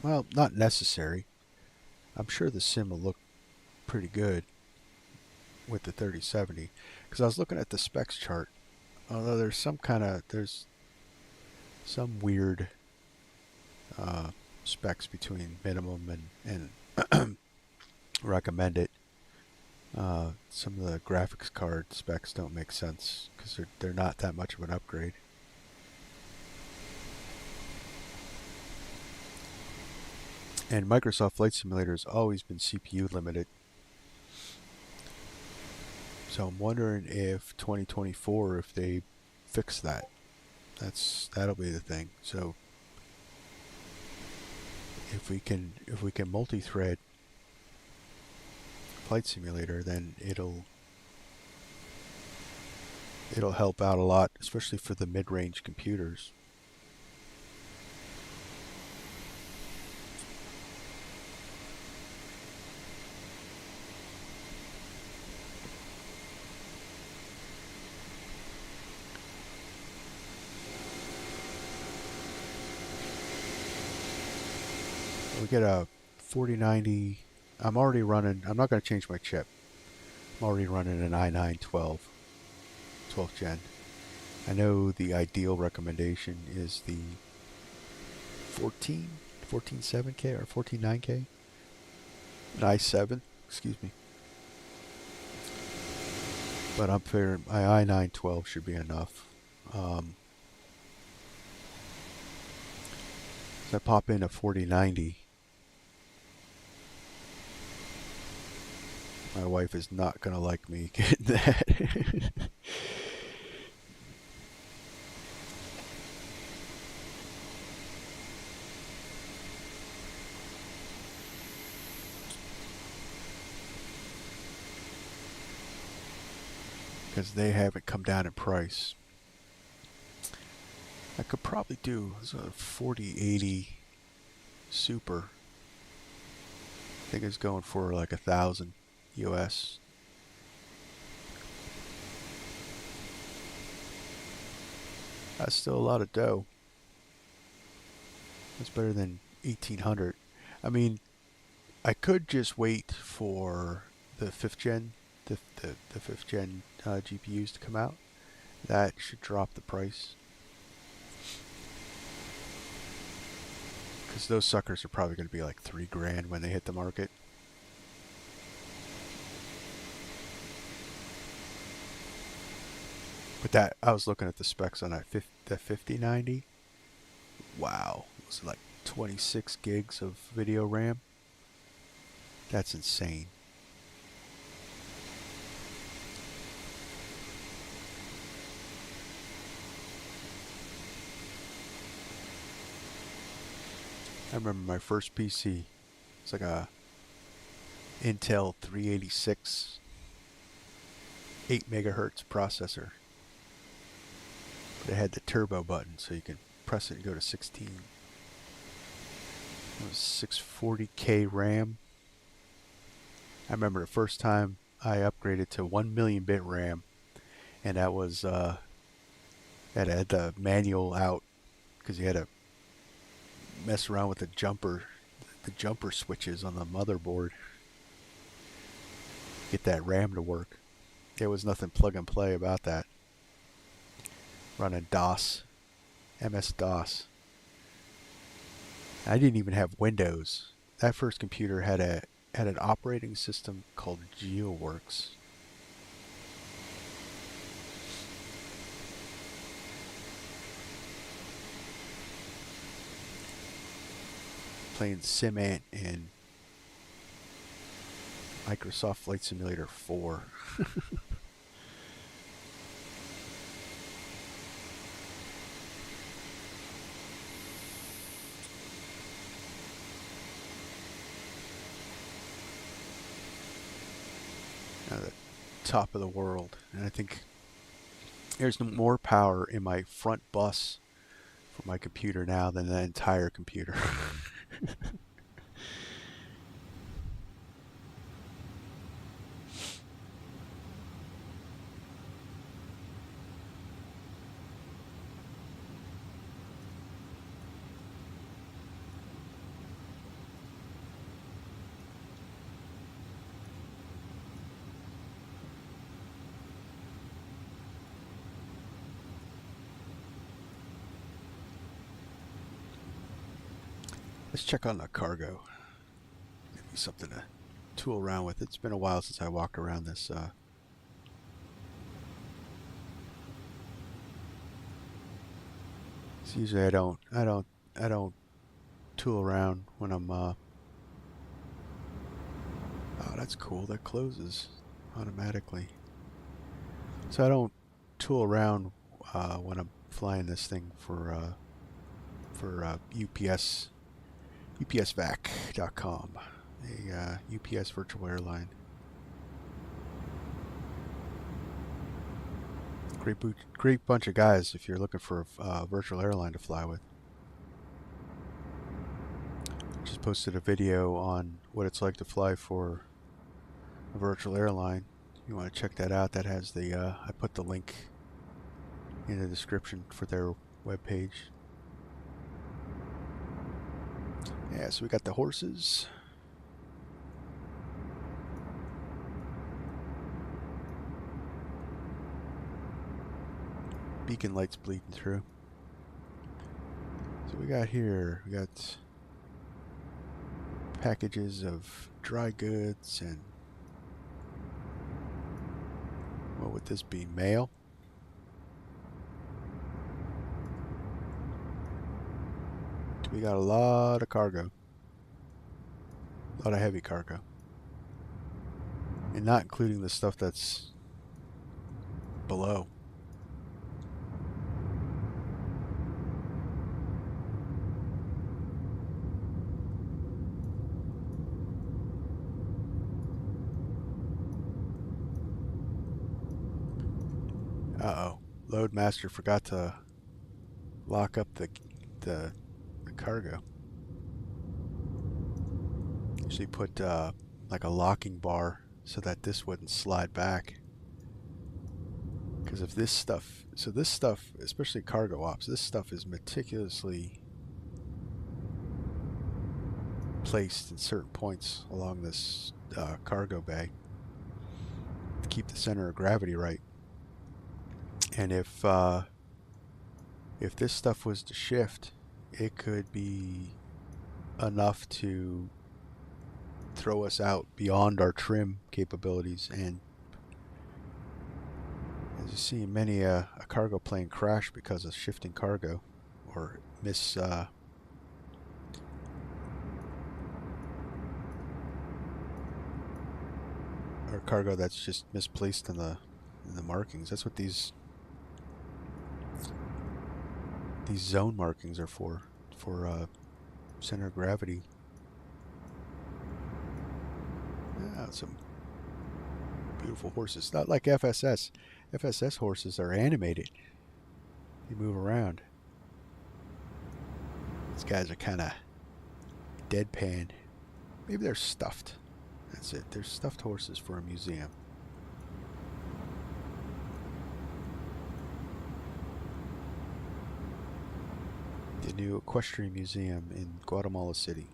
Speaker 1: well, not necessary. I'm sure the sim will look pretty good with the 3070, because I was looking at the specs chart. Although there's some weird specs between minimum and recommended. Some of the graphics card specs don't make sense because they're not that much of an upgrade. And Microsoft Flight Simulator has always been CPU limited. So I'm wondering if 2024, if they fix that. That'll be the thing. So if we can multi-thread Flight Simulator, then it'll help out a lot, especially for the mid-range computers. We get a 4090. I'm already running. I'm not going to change my chip. I'm already running an i9 12th gen. I know the ideal recommendation is the 14.7K or 14.9K. An i7, excuse me. But I'm figuring my i9 12 should be enough. If I pop in a 4090, my wife is not going to like me getting that. Because they haven't come down in price. I could probably do a 4080 Super. I think it's going for like $1,000 US. That's still a lot of dough. That's better than 1800. I mean, I could just wait for the 5th gen, the 5th gen GPUs to come out. That should drop the price. Because those suckers are probably going to be like $3,000 when they hit the market. But that, I was looking at the specs on that 5090. Wow, it was like 26 gigs of video RAM. That's insane. I remember my first PC. It's like a Intel 386 8 megahertz processor. But it had the turbo button so you can press it and go to 16. It was 640K RAM. I remember the first time I upgraded to 1 million bit RAM, and that was that had the manual out because you had to mess around with the jumper switches on the motherboard. Get that RAM to work. There was nothing plug and play about that. Running DOS, MS-DOS. I didn't even have Windows. That first computer had an operating system called GeoWorks. Playing SimAnt in Microsoft Flight Simulator 4. Now the top of the world. And I think there's more power in my front bus for my computer now than the entire computer. Let's check on the cargo. Maybe something to tool around with. It's been a while since I walked around this. So usually I don't tool around when I'm. Oh, that's cool. That closes automatically. So I don't tool around when I'm flying this thing for UPS. UPSVac.com, a UPS virtual airline. Great bunch of guys if you're looking for a virtual airline to fly with. Just posted a video on what it's like to fly for a virtual airline. You want to check that out? That has the I put the link in the description for their webpage. Yeah, so we got the horses. Beacon lights bleeding through. So we got here, we got packages of dry goods and what would this be? Mail? We got a lot of cargo. A lot of heavy cargo. And not including the stuff that's below. Uh-oh. Loadmaster forgot to lock up the cargo. Usually put like a locking bar so that this wouldn't slide back. Because if this stuff, so this stuff, especially cargo ops, this stuff is meticulously placed in certain points along this cargo bay to keep the center of gravity right. And if this stuff was to shift, it could be enough to throw us out beyond our trim capabilities and As you see, many a cargo plane crash because of shifting cargo or or cargo that's just misplaced in the markings. That's what these zone markings are for center of gravity. Yeah, some beautiful horses. Not like FSS. FSS horses are animated. They move around. These guys are kind of deadpan. Maybe they're stuffed. That's it. They're stuffed horses for a museum. The new equestrian museum in Guatemala City.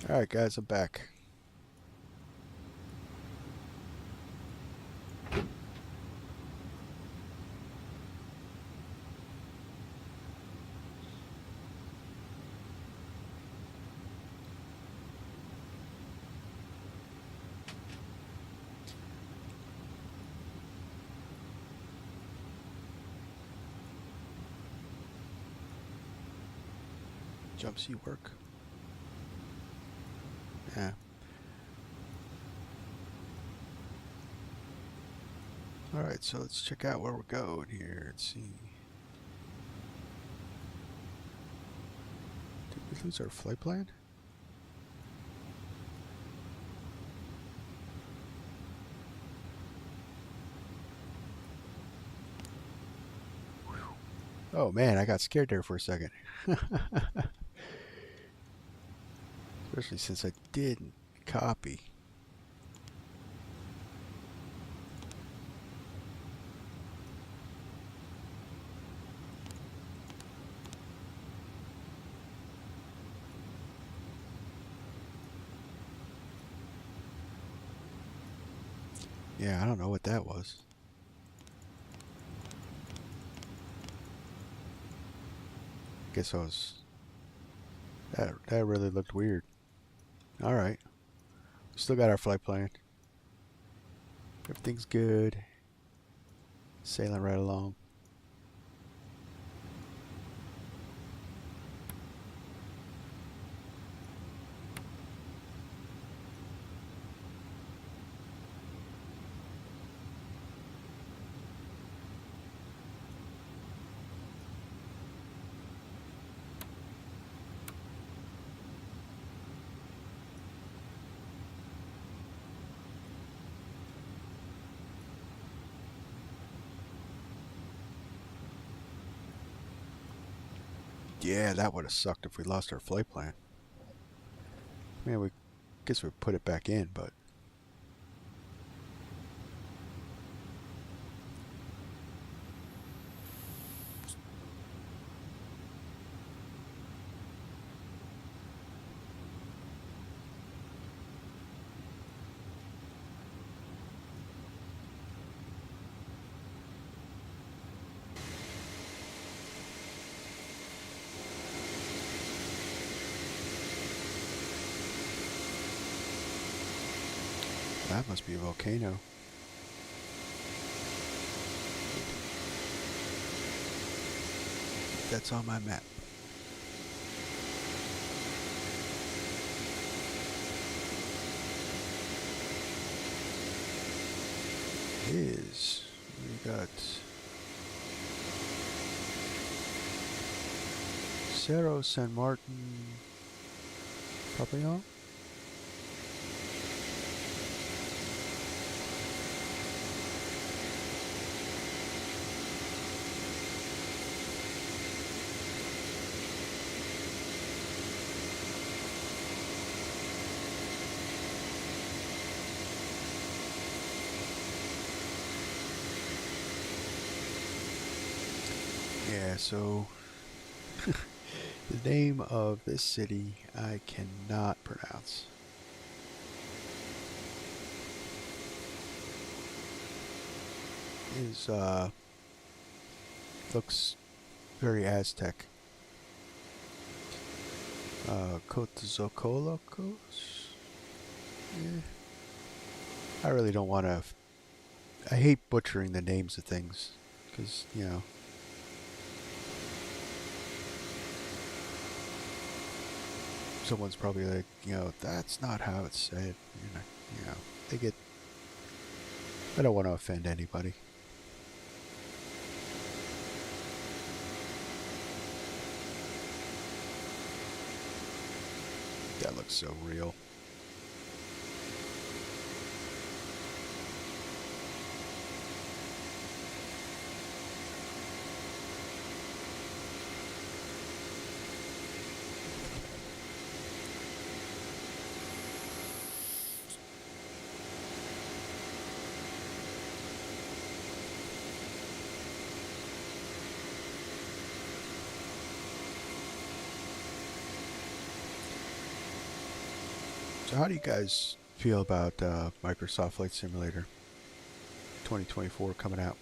Speaker 1: Alright guys, I'm back. Jump seat work. Yeah. Alright, so let's check out where we're going here. Let's see. Did we lose our flight plan? Whew. Oh man, I got scared there for a second. Especially since I didn't copy. Yeah, I don't know what that was. Guess I was... That really looked weird. Alright. Still got our flight plan. Everything's good. Sailing right along. Yeah, that would have sucked if we lost our flight plan. I mean, we guess we put it back in, but that must be a volcano. That's on my map. It is. We got Cerro San Martin Papillon. Yeah, so the name of this city I cannot pronounce. Is looks very Aztec. Kotzokolokos? I really don't want to. I hate butchering the names of things because, you know. Someone's probably like, you know, that's not how it's said. You know, they get. I don't want to offend anybody. That looks so real. So how do you guys feel about Microsoft Flight Simulator 2024 coming out?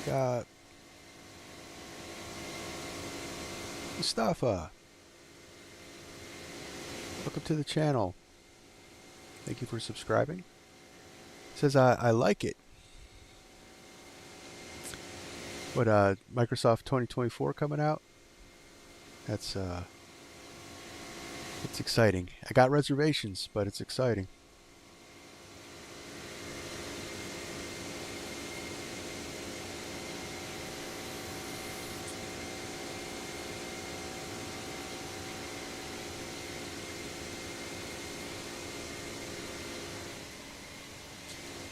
Speaker 1: Got Mustafa. Welcome to the channel. Thank you for subscribing. Says I like it. But Microsoft 2024 coming out. That's it's exciting. I got reservations, but it's exciting.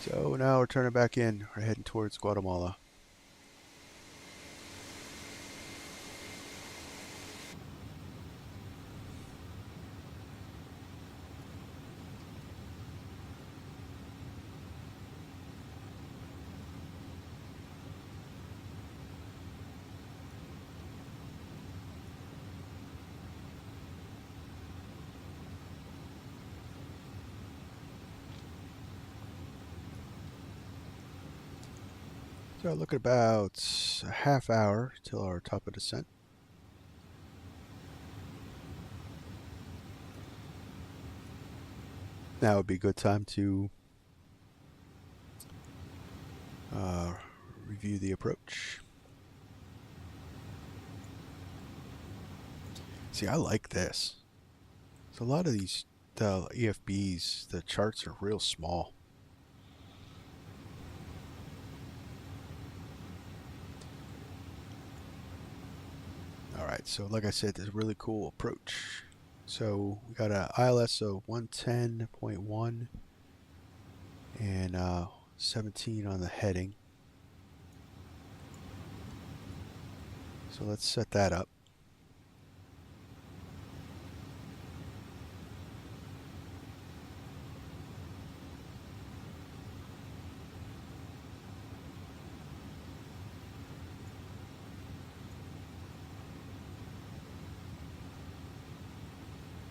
Speaker 1: So now we're turning back in. We're heading towards Guatemala. So look at about a half hour till our top of descent. Now would be a good time to review the approach. See, I like this. So a lot of these EFBs, the charts are real small. Alright, so like I said, this is a really cool approach. So we got an ILS of 110.1 and 17 on the heading. So let's set that up.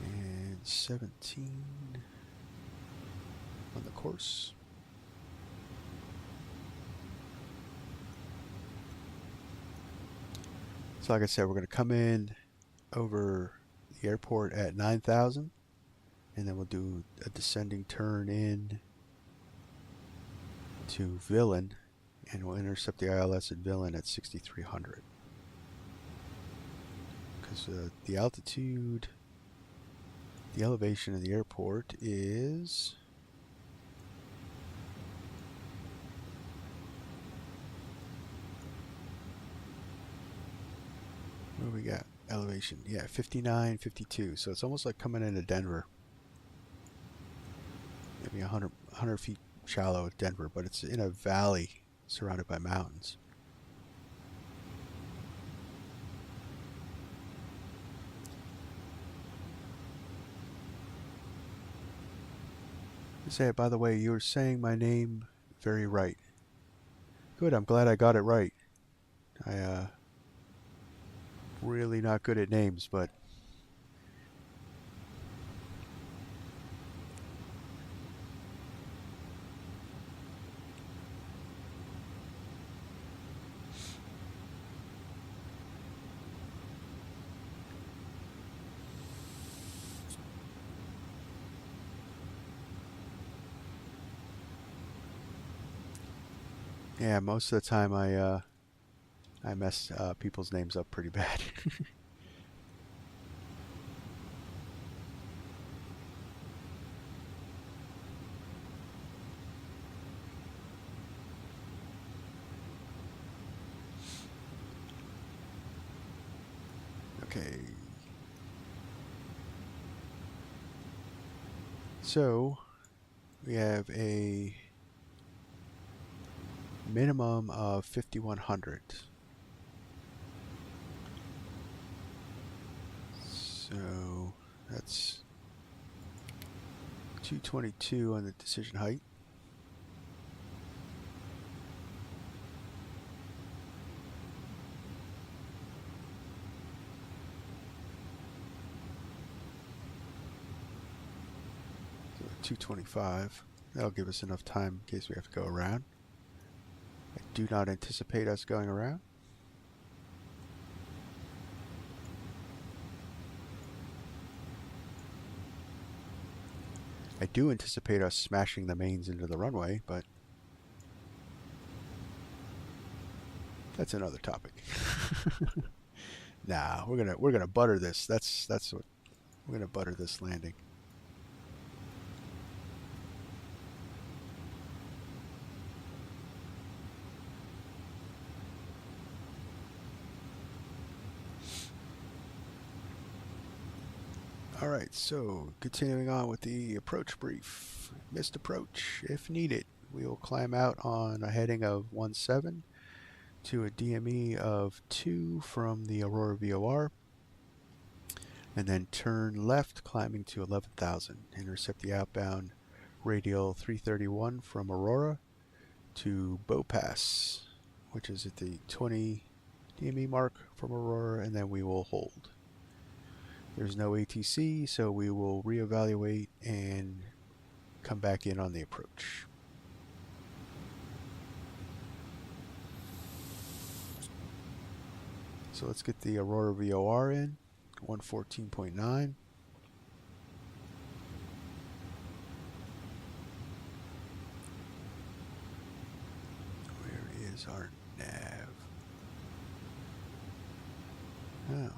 Speaker 1: And 17 on the course. So like I said, we're going to come in over the airport at 9,000 and then we'll do a descending turn in to Villain and we'll intercept the ILS at Villain at 6,300 because the altitude, the elevation of the airport is what do we got? Elevation, yeah, 59, 52. So it's almost like coming into Denver. Maybe 100 feet shallow at Denver, but it's in a valley surrounded by mountains. Say, by the way, you're saying my name very right. Good, I'm glad I got it right. I, really not good at names, but yeah, most of the time I mess people's names up pretty bad. Okay. So we have a minimum of 5,100. So that's 222 on the decision height. So 225. That'll give us enough time in case we have to go around. I do not anticipate us going around. I do anticipate us smashing the mains into the runway, but that's another topic. Nah, we're gonna butter this. That's what we're gonna butter this landing. Alright, so continuing on with the approach brief. Missed approach if needed. We will climb out on a heading of 17 to a DME of 2 from the Aurora VOR, and then turn left climbing to 11,000. Intercept the outbound radial 331 from Aurora to Bow Pass, which is at the 20 DME mark from Aurora, and then we will hold. There's no ATC, so we will reevaluate and come back in on the approach. So let's get the Aurora VOR in, 114.9. Where is our nav? Oh.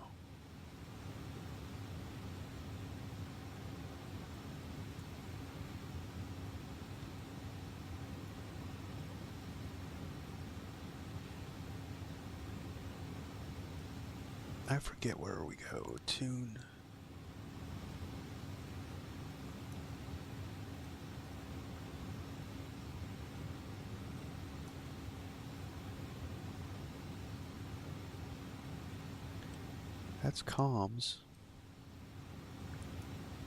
Speaker 1: I forget where we go. Tune. That's comms.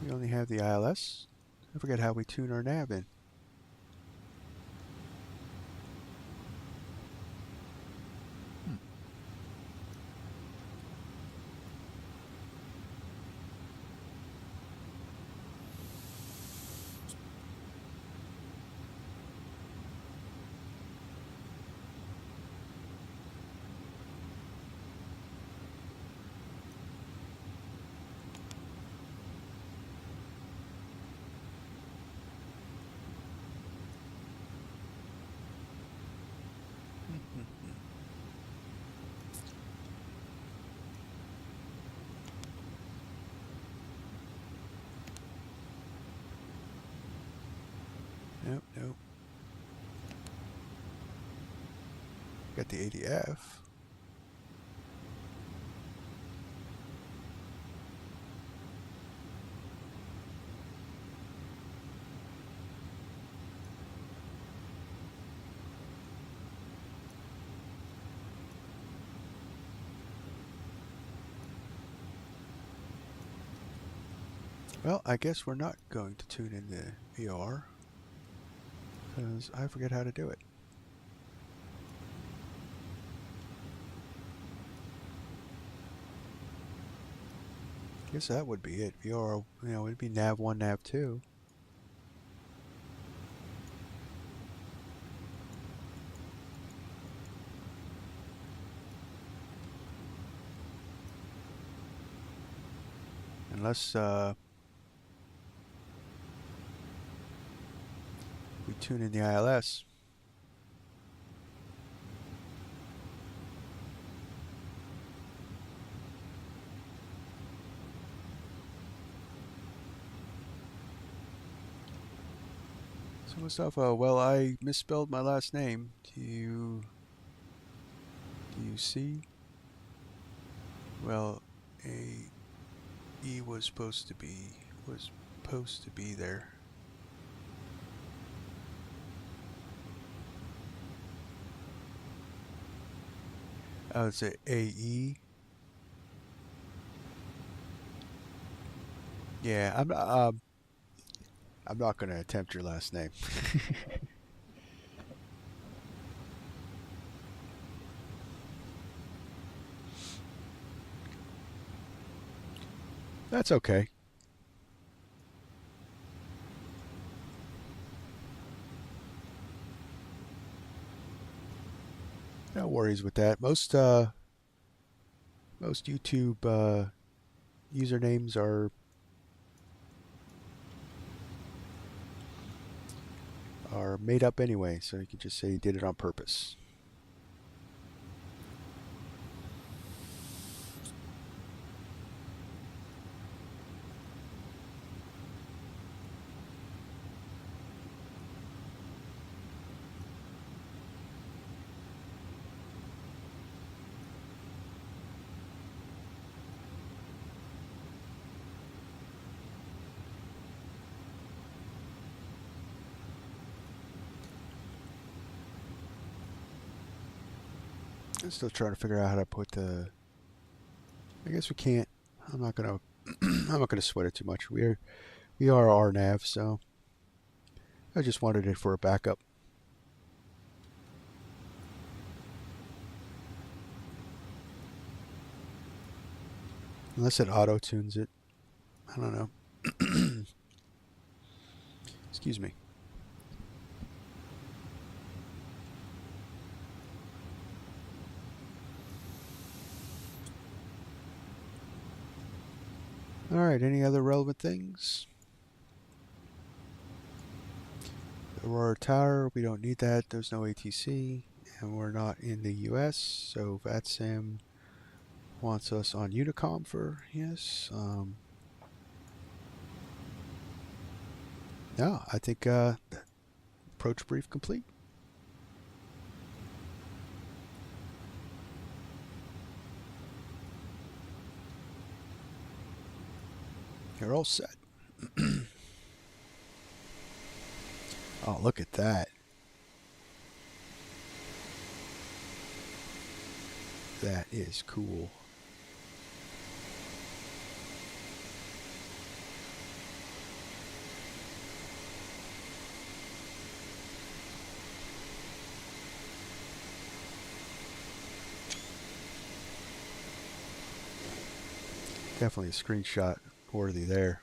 Speaker 1: We only have the ILS. I forget how we tune our nav in. Nope, nope. Got the ADF. Well, I guess we're not going to tune in the VOR. because I forget how to do it. Guess that would be it. VR, you know, it'd be nav 1, nav 2. Unless we tune in the ILS. Some stuff. Well, I misspelled my last name. Do you see? Well, E was supposed to be there. I would say AE. Yeah, I'm not going to attempt your last name. That's okay. No worries with that. Most YouTube usernames are made up anyway, so you can just say you did it on purpose. I'm still trying to figure out how to put the. I guess we can't. I'm not gonna. I'm not gonna sweat it too much. We are RNAV, so I just wanted it for a backup. Unless it auto tunes it. I don't know. Excuse me. Alright, any other relevant things? Aurora Tower, we don't need that. There's no ATC. And we're not in the US, so VATSIM wants us on Unicom for yes. No, I think approach brief complete. You're all set. Oh, look at that. That is cool. Definitely a screenshot worthy there.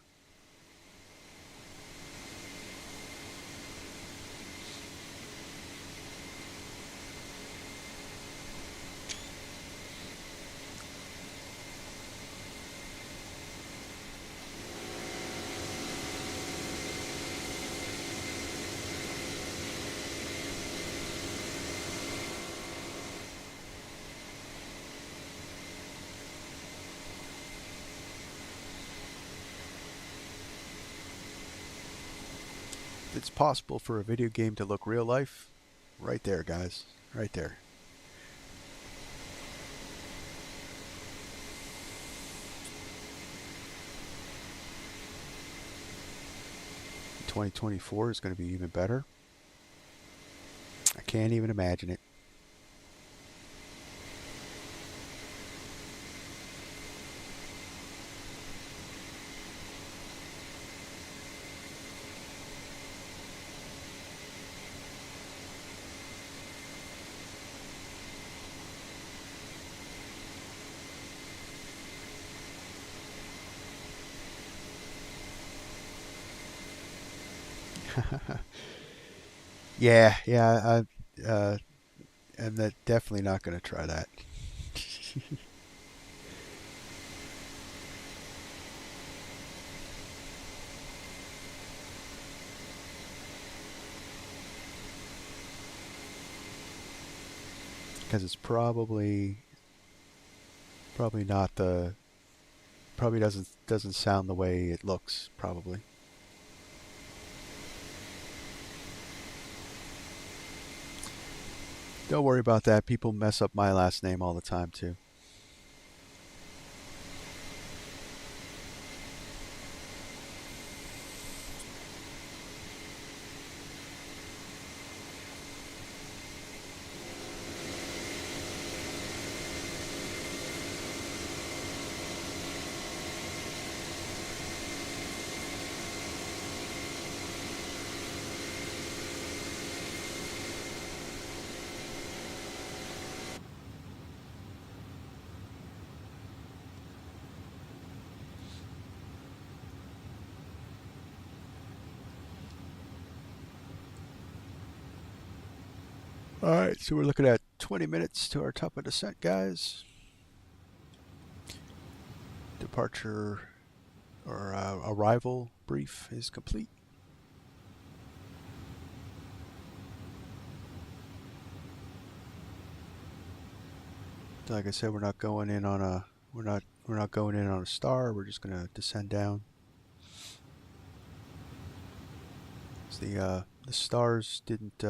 Speaker 1: It's possible for a video game to look real life. Right there, guys. Right there. ...2024 is going to be even better. I can't even imagine it. Yeah. I'm definitely not going to try that. Because it's probably not the probably doesn't sound the way it looks probably. Don't worry about that. People mess up my last name all the time too. All right, so we're looking at 20 minutes to our top of descent, guys. Departure or arrival brief is complete. Like I said, we're not going in on a star. We're just going to descend down. The stars didn't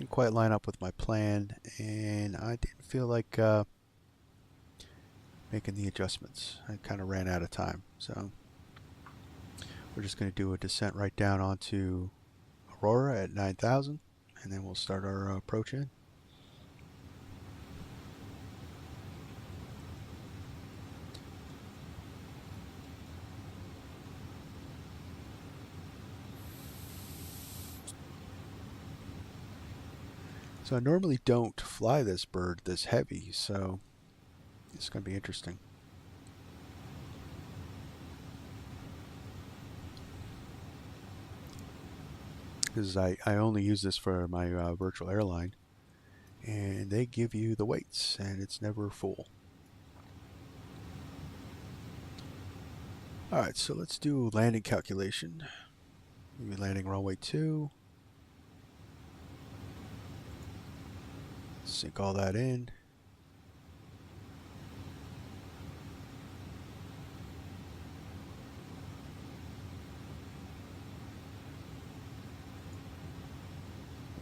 Speaker 1: quite line up with my plan, and I didn't feel like making the adjustments. I kind of ran out of time, so we're just going to do a descent right down onto Aurora at 9,000, and then we'll start our approach in. So I normally don't fly this bird this heavy, so it's going to be interesting. Because I only use this for my virtual airline, and they give you the weights, and it's never full. Alright, so let's do landing calculation. We'll be landing runway 2. Sink all that in.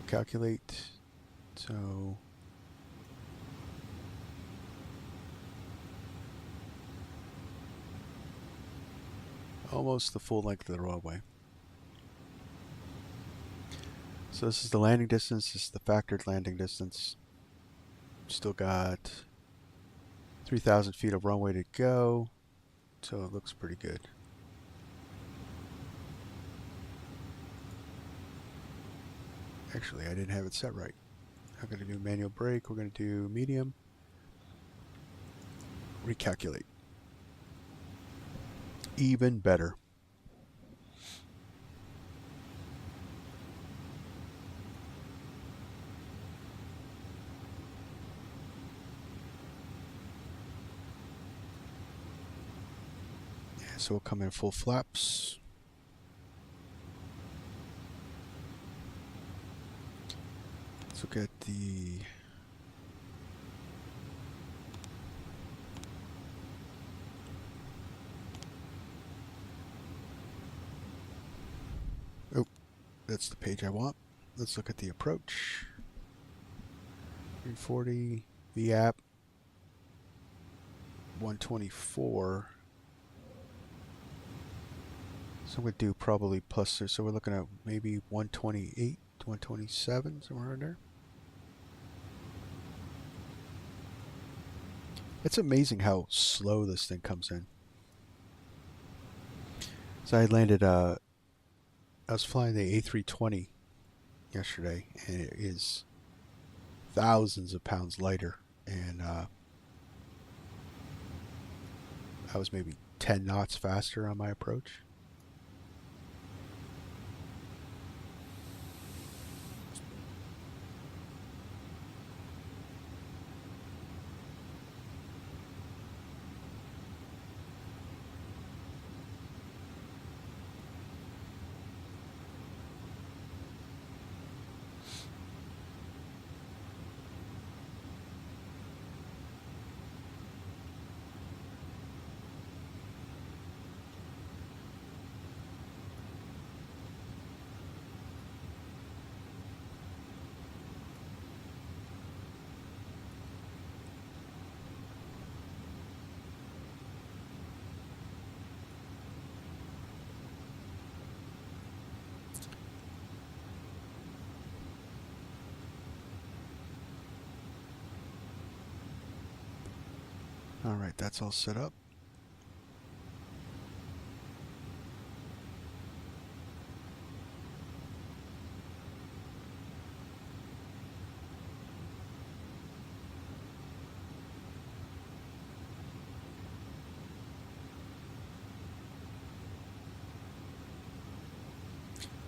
Speaker 1: Calculate. So almost the full length of the runway. So this is the landing distance. This is the factored landing distance. Still got 3,000 feet of runway to go, so it looks pretty good. Actually, I didn't have it set right. I'm going to do manual brake. We're going to do medium. Recalculate. Even better. So we'll come in full flaps. Let's look at the that's the page I want. Let's look at the approach. 340, the app 124. So I'm going to do probably plus, so we're looking at maybe 128, 127, somewhere in there. It's amazing how slow this thing comes in. So I landed, I was flying the A320 yesterday, and it is thousands of pounds lighter, and I was maybe 10 knots faster on my approach. Alright, that's all set up.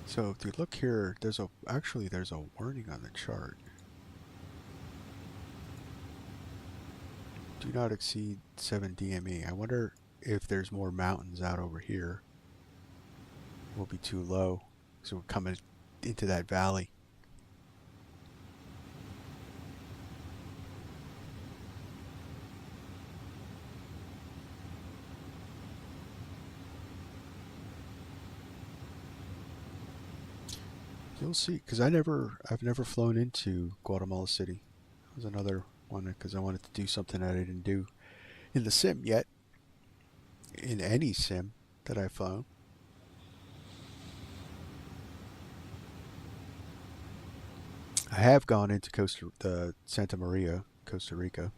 Speaker 1: So if you look here, there's a warning on the chart. Do not exceed 7 DME. I wonder if there's more mountains out over here. Will be too low, so we're coming into that valley. You'll see, because I've never flown into Guatemala City. That was another one because I wanted to do something that I didn't do in the sim yet. In any sim that I've flown. I have gone into Santa Maria, Costa Rica.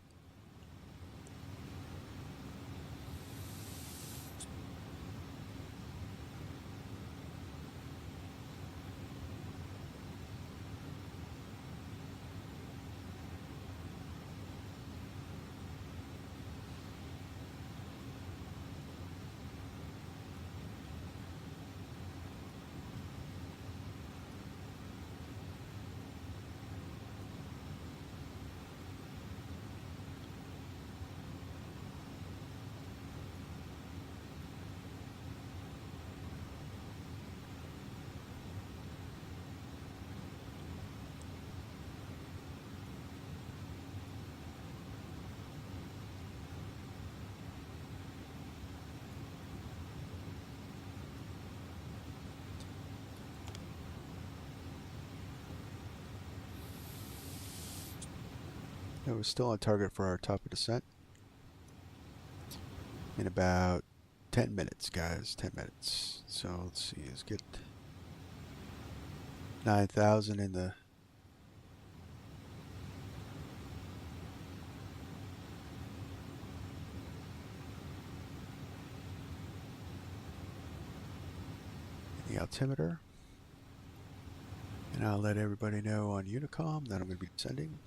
Speaker 1: It was still on target for our top of descent in about 10 minutes, guys. 10 minutes. So let's see. Let's get 9,000 in the altimeter. And I'll let everybody know on Unicom that I'm going to be descending.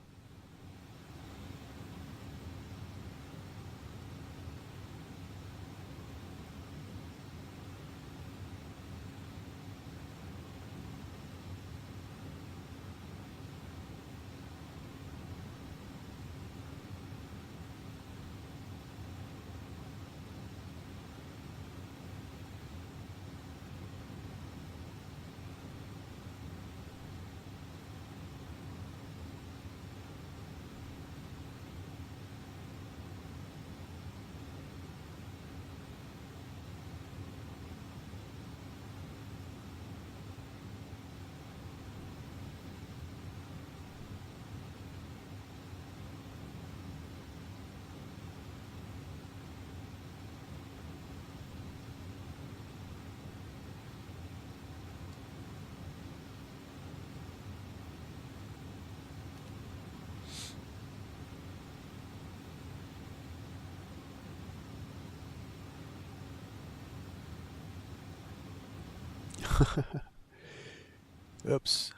Speaker 1: Oops.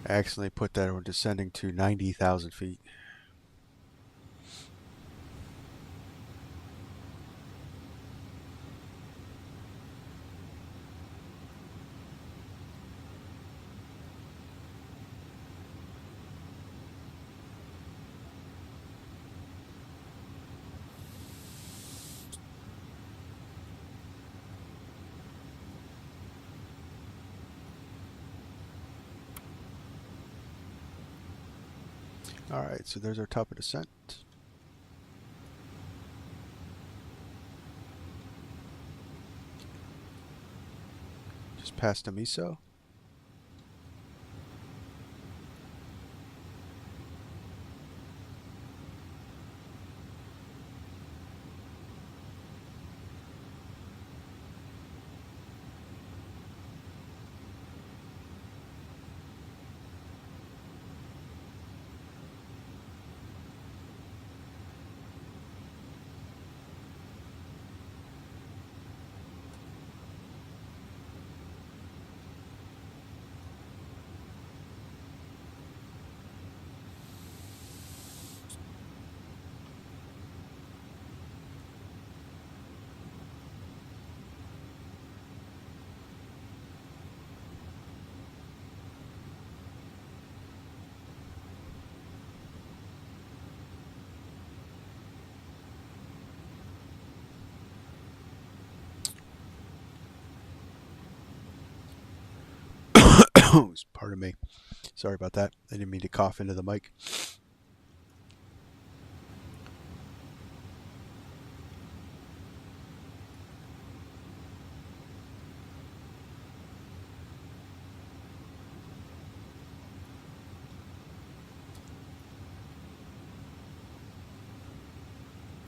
Speaker 1: I accidentally put that we're descending to 90,000 feet. Alright, so there's our top of descent. past Amiso. Pardon me. Sorry about that. I didn't mean to cough into the mic.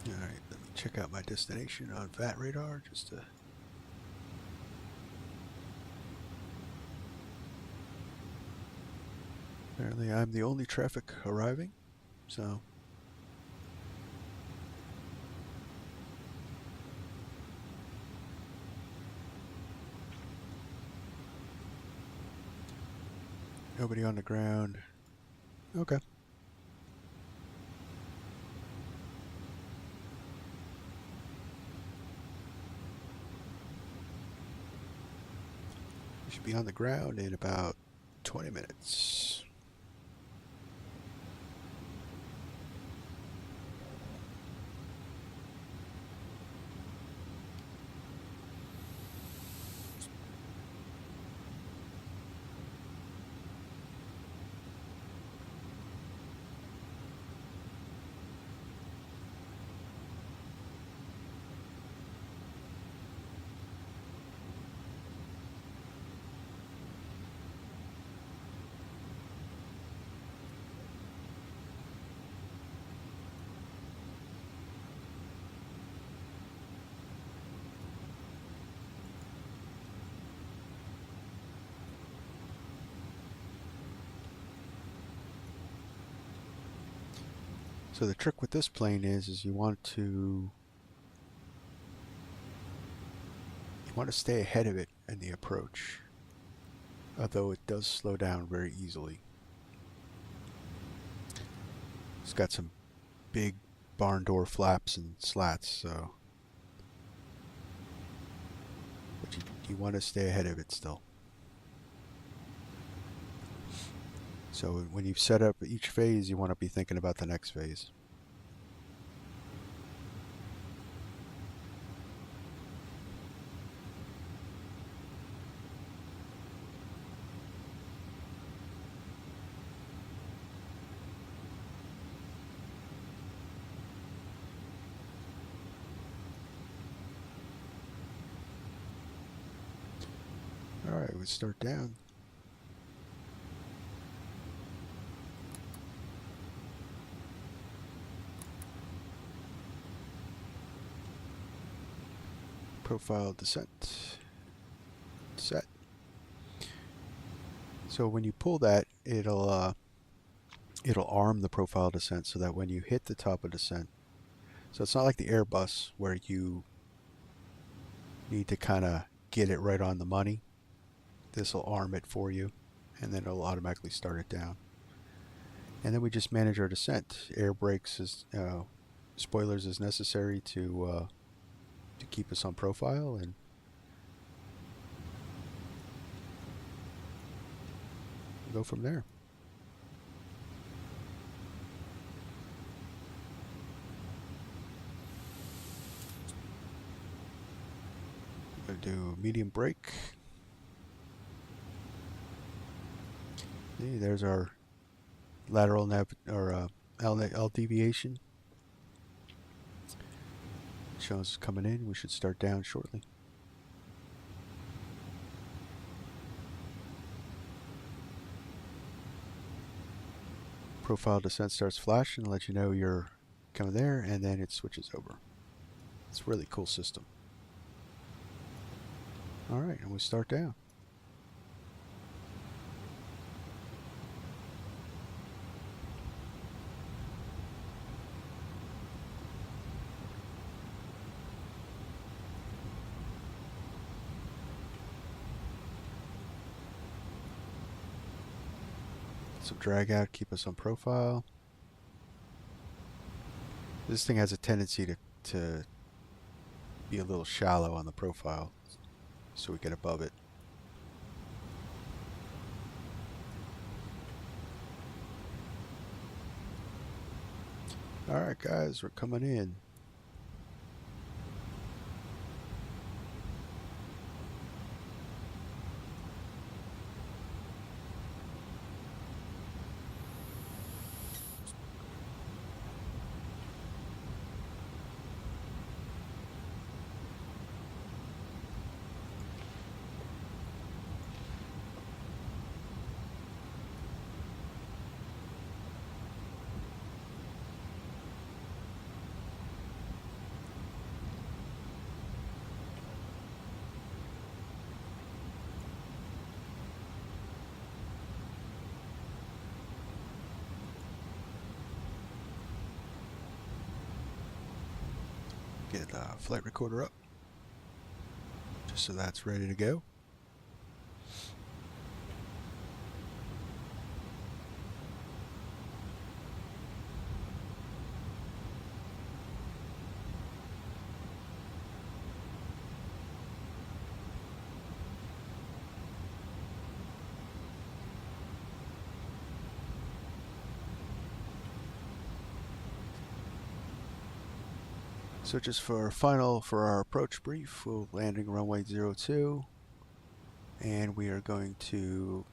Speaker 1: All right, let me check out my destination on VAT radar just to. Apparently, I'm the only traffic arriving, so. Nobody on the ground. Okay. We should be on the ground in about 20 minutes. So the trick with this plane is you want to stay ahead of it in the approach, although it does slow down very easily. It's got some big barn door flaps and slats, so but you want to stay ahead of it still. So when you've set up each phase, you want to be thinking about the next phase. All right, we start down. Profile descent. Set. So when you pull that, it'll arm the profile descent so that when you hit the top of descent, so it's not like the Airbus where you need to kind of get it right on the money. This will arm it for you, and then it'll automatically start it down. And then we just manage our descent. Air brakes is spoilers is necessary to keep us on profile, and go from there. We'll do medium brake. See, there's our lateral L deviation. Shows coming in. We should start down shortly. profile descent starts flashing to let you know you're coming there, and then it switches over. It's a really cool system. Alright, and we start down. Some drag out, keep us on profile. This thing has a tendency to be a little shallow on the profile, so we get above it. Alright guys, we're coming in. Get the flight recorder up, just so that's ready to go. So just for our approach brief, we're landing runway 02, and we are going to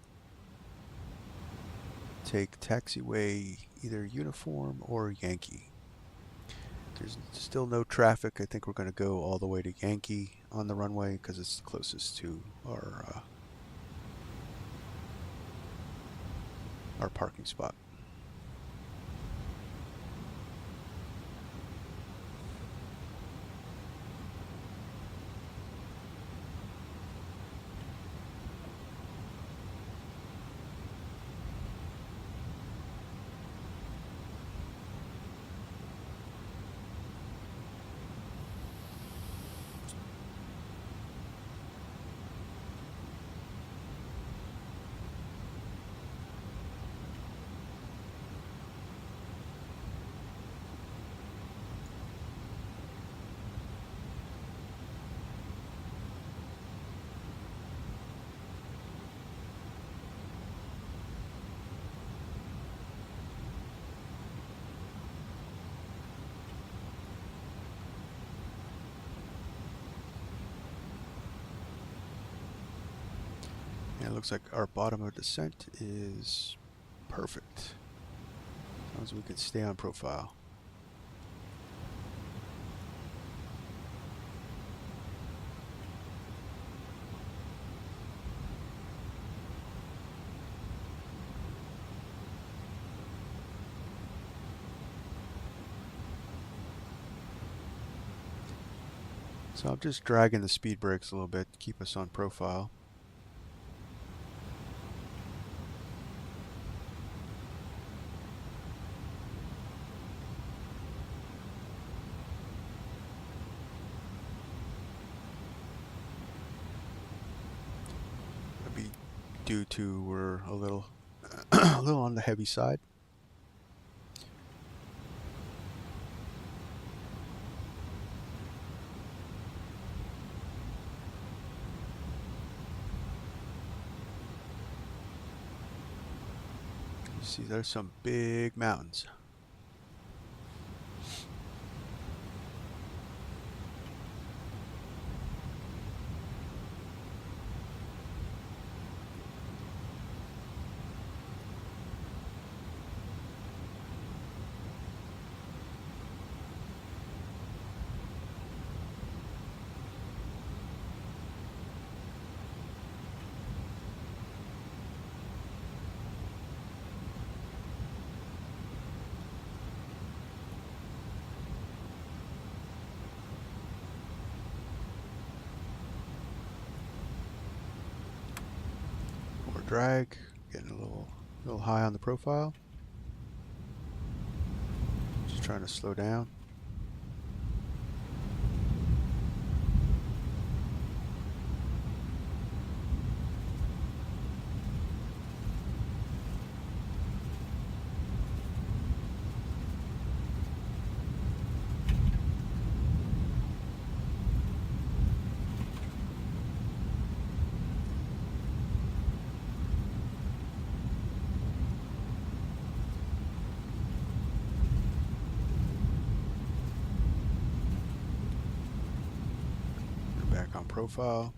Speaker 1: take taxiway either Uniform or Yankee. There's still no traffic. I think we're going to go all the way to Yankee on the runway because it's the closest to our parking spot. And it looks like our bottom of descent is perfect, as long as we can stay on profile. So I'm just dragging the speed brakes a little bit to keep us on profile. That'd be due to we're a little a little on the heavy side. See, there's some big mountains. drag, getting a little high on the profile. Just trying to slow down. Back on profile.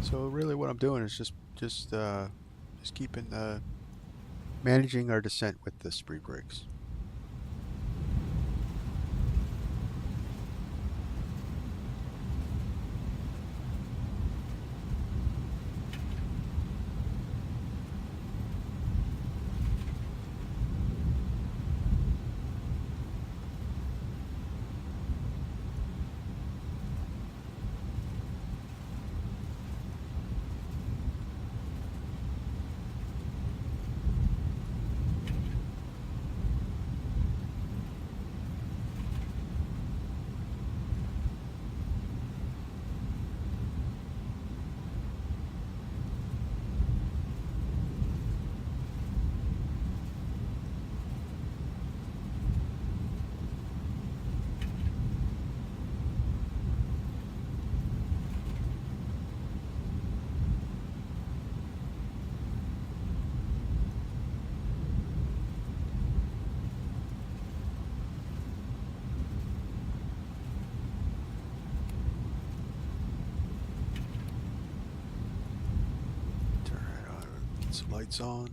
Speaker 1: So really what I'm doing is just keeping managing our descent with the spree brakes. Some lights on.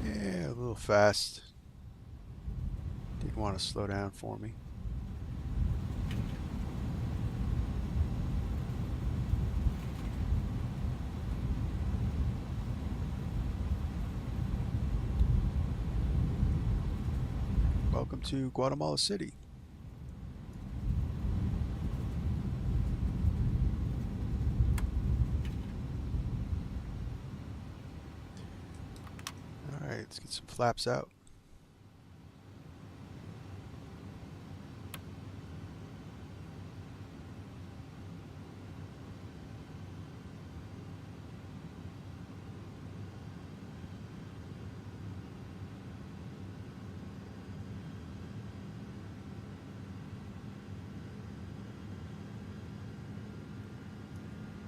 Speaker 1: Yeah, a little fast. Didn't want to slow down for me. Welcome to Guatemala City. All right, let's get some flaps out.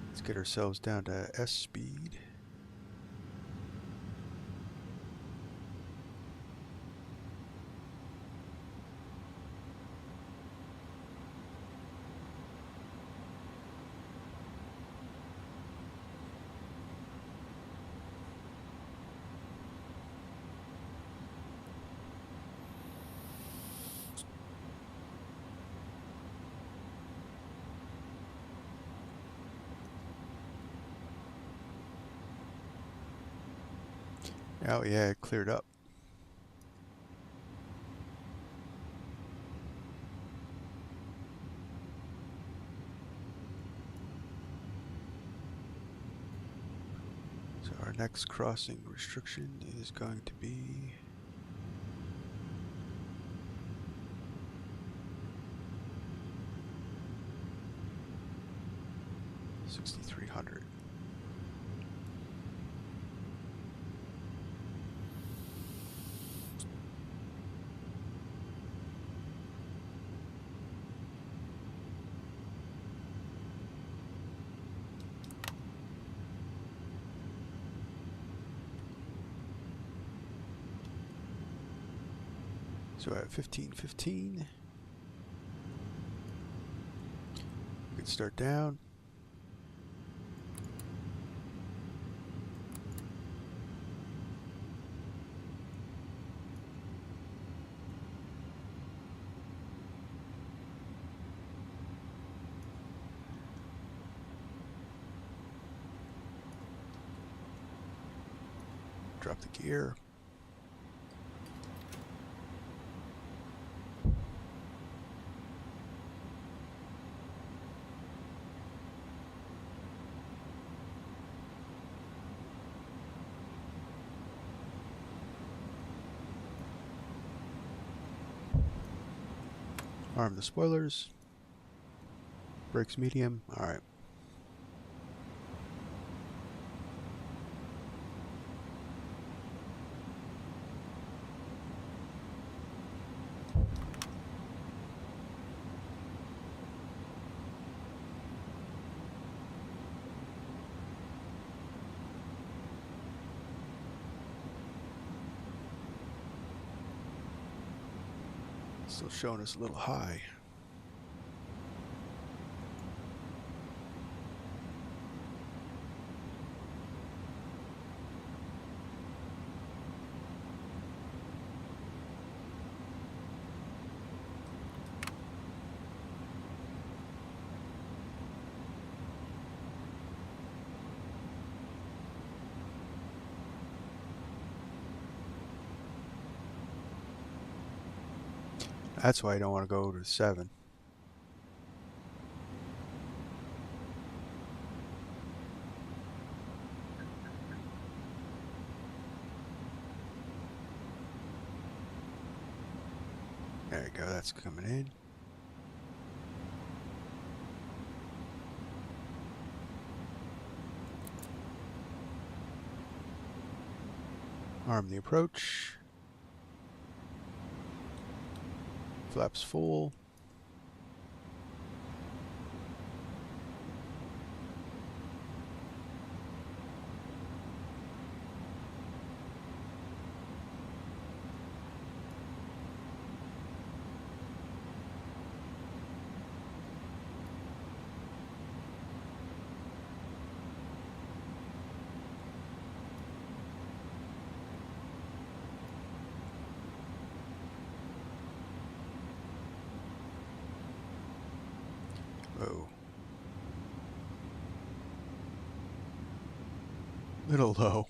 Speaker 1: Let's get ourselves down to S speed. Oh yeah, it cleared up. So our next crossing restriction is going to be So at 15:15, we can start down. Drop the gear. Arm the spoilers. Brakes medium. All right. Still showing us a little high. That's why I don't want to go to 7. There you go, that's coming in. Arm the approach. Flaps full. Whoa. Little low.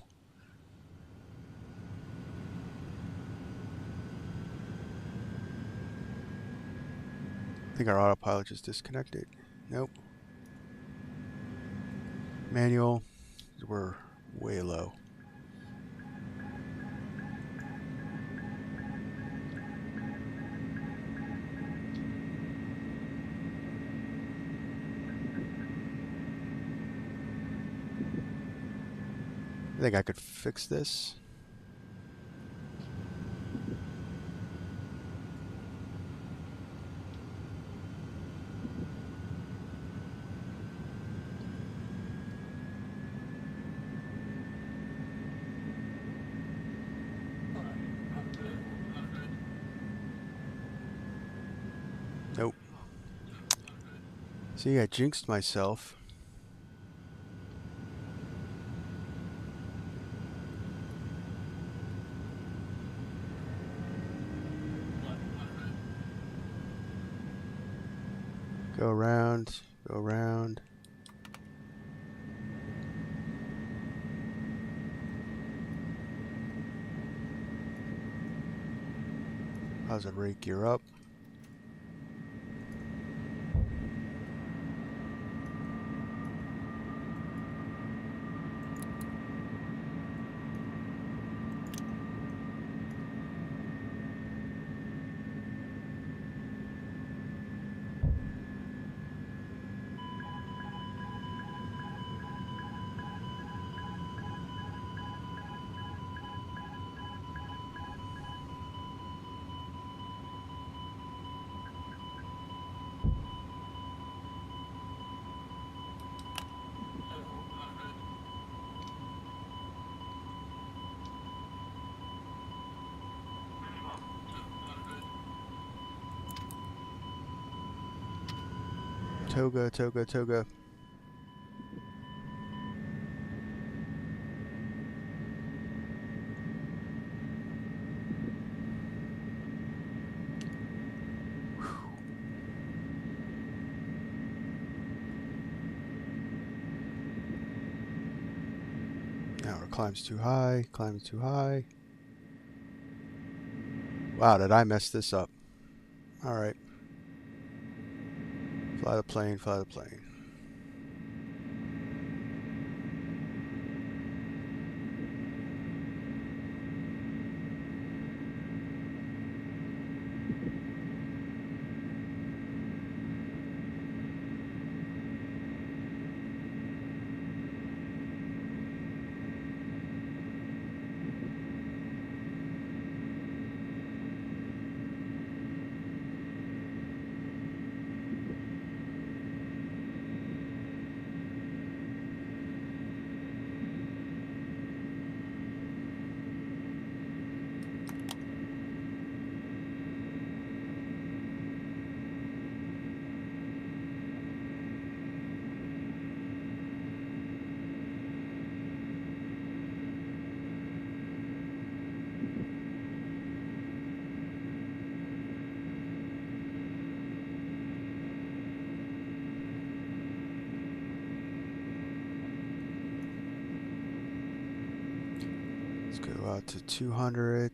Speaker 1: I think our autopilot just disconnected. Nope. Manual. We're way low. I think I could fix this. Nope. See, I jinxed myself. Go around, go around. How's it rake gear up? Toga, toga, toga. Now our climb's too high, climb's too high. Wow, did I mess this up? Alright. Fly the plane, fly the plane. Let's go out to 200.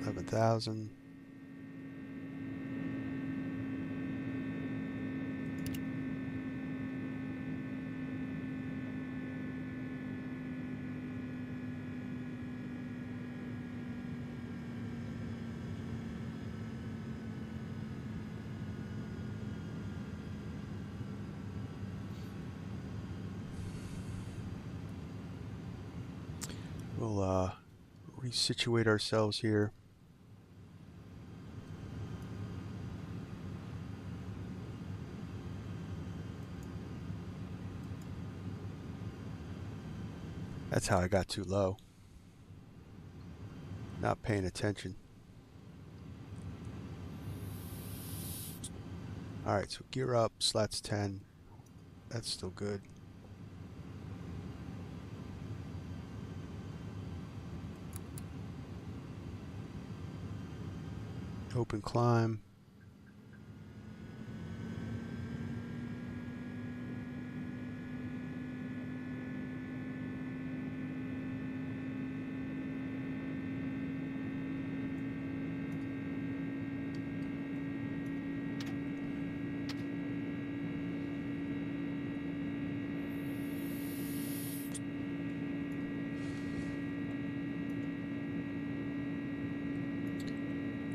Speaker 1: $11,000. We'll resituate ourselves here. That's how I got too low. Not paying attention. Alright, so gear up, slats 10. That's still good. Open climb.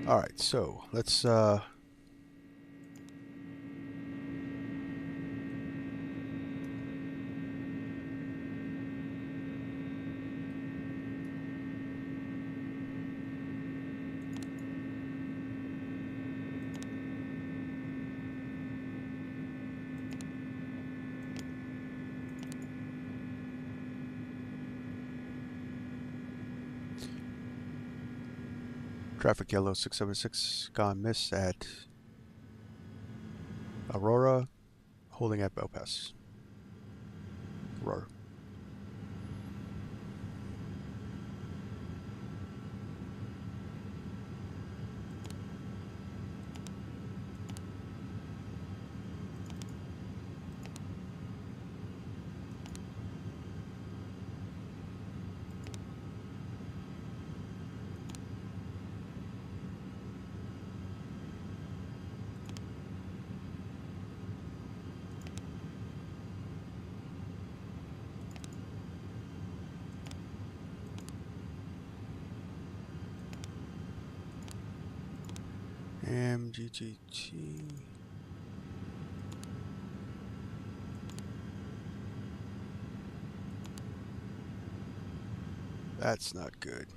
Speaker 1: All right, so let's traffic yellow 676 gone miss at Aurora, holding at Belpass. Aurora. MGGT. That's not good.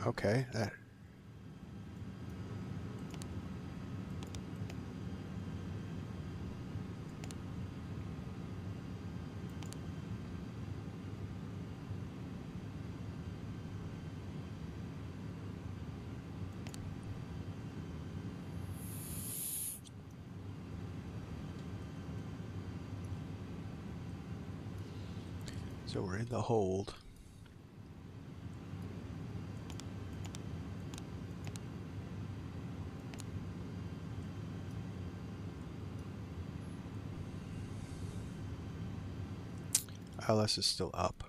Speaker 1: Okay. That. So we're in the hold. ILS is still up.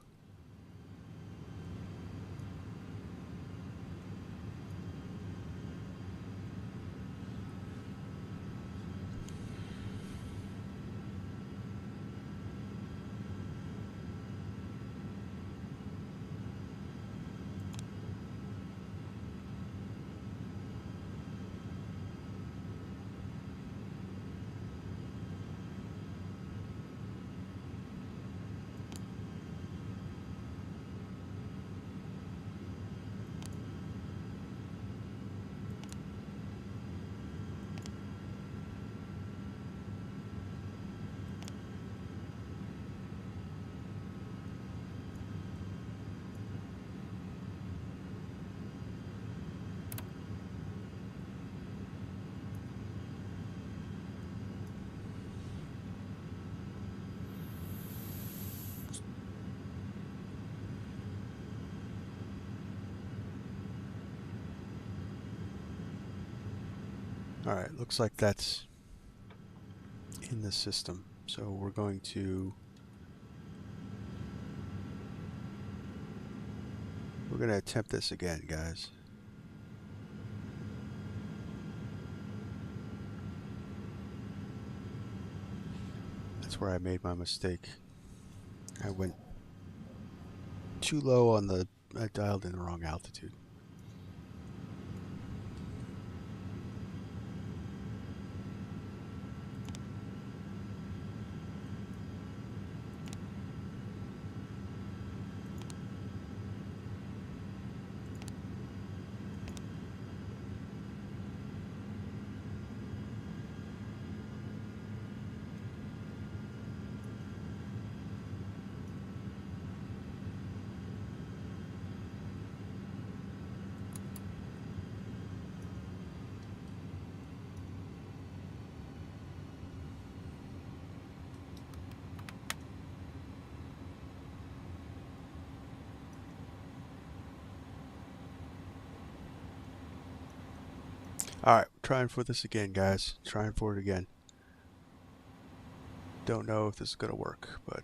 Speaker 1: Alright, looks like that's in the system. So we're going to attempt this again, guys. That's where I made my mistake. I went too low on the, I dialed in the wrong altitude. Alright, trying for this again, guys. Trying for it again. Don't know if this is going to work, but...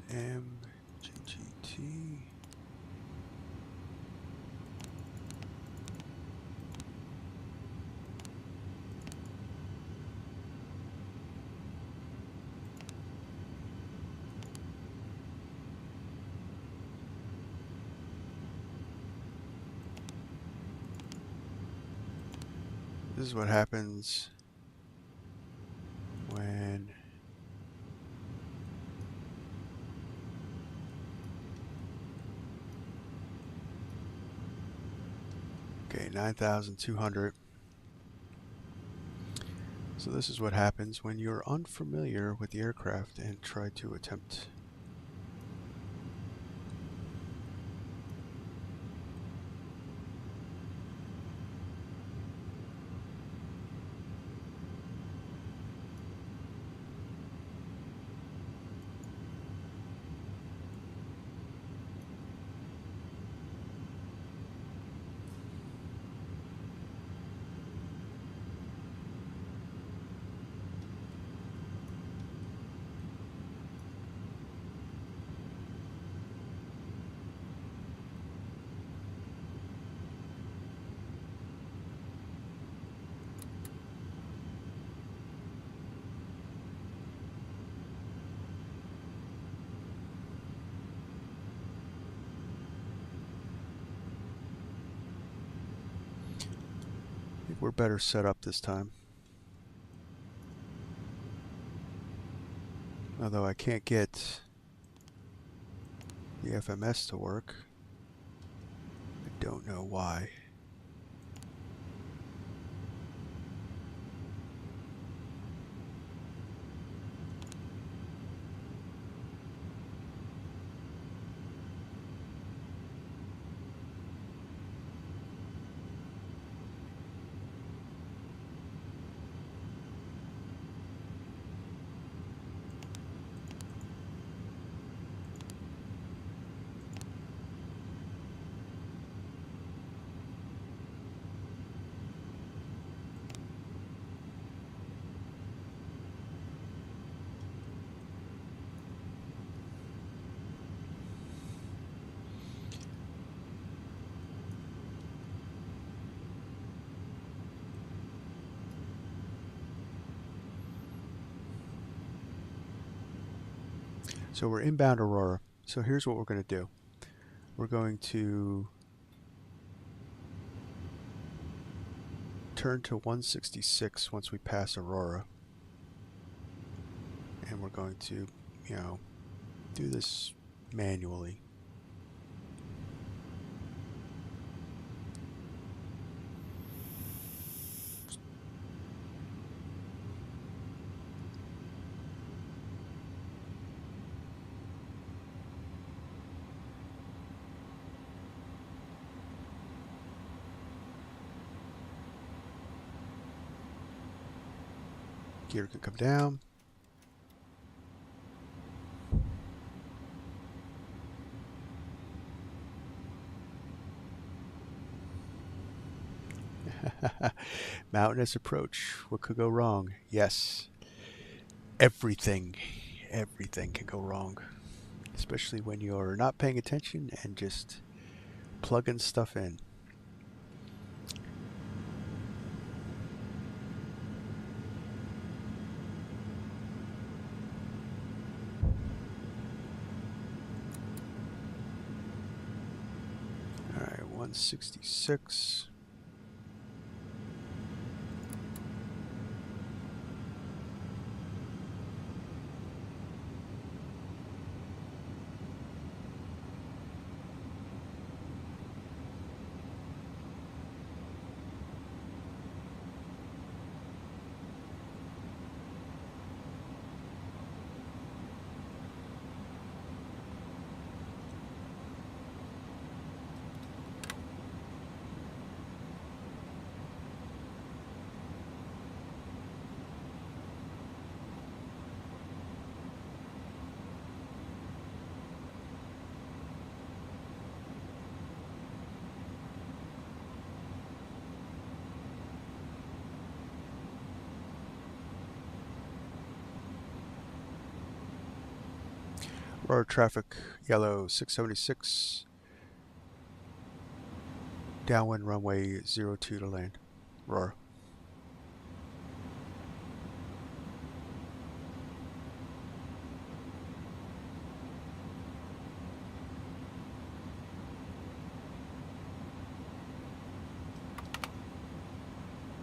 Speaker 1: MGGT. This is what happens when Okay, 9,200. So this is what happens when you're unfamiliar with the aircraft and try to attempt. I think we're better set up this time. Although I can't get the FMS to work. I don't know why. So we're inbound Aurora. So here's what we're going to do. We're going to turn to 166 once we pass Aurora. And we're going to, do this manually. Gear can come down. Mountainous approach. What could go wrong? Yes. Everything can go wrong. Especially when you're not paying attention and just plugging stuff in. Alright, 166. Aurora traffic, yellow 676. Downwind runway 02 to land. Aurora.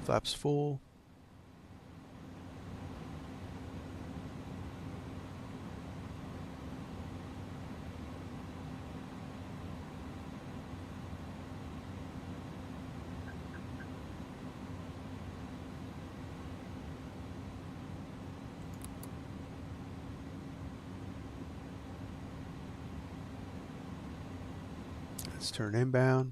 Speaker 1: Flaps full. Let's turn inbound.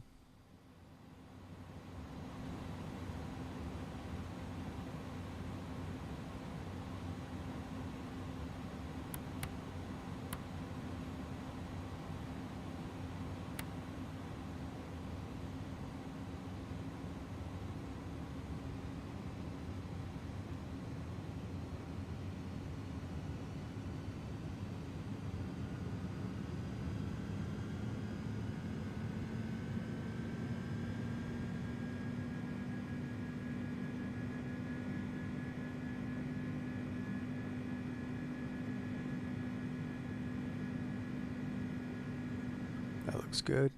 Speaker 1: That looks good.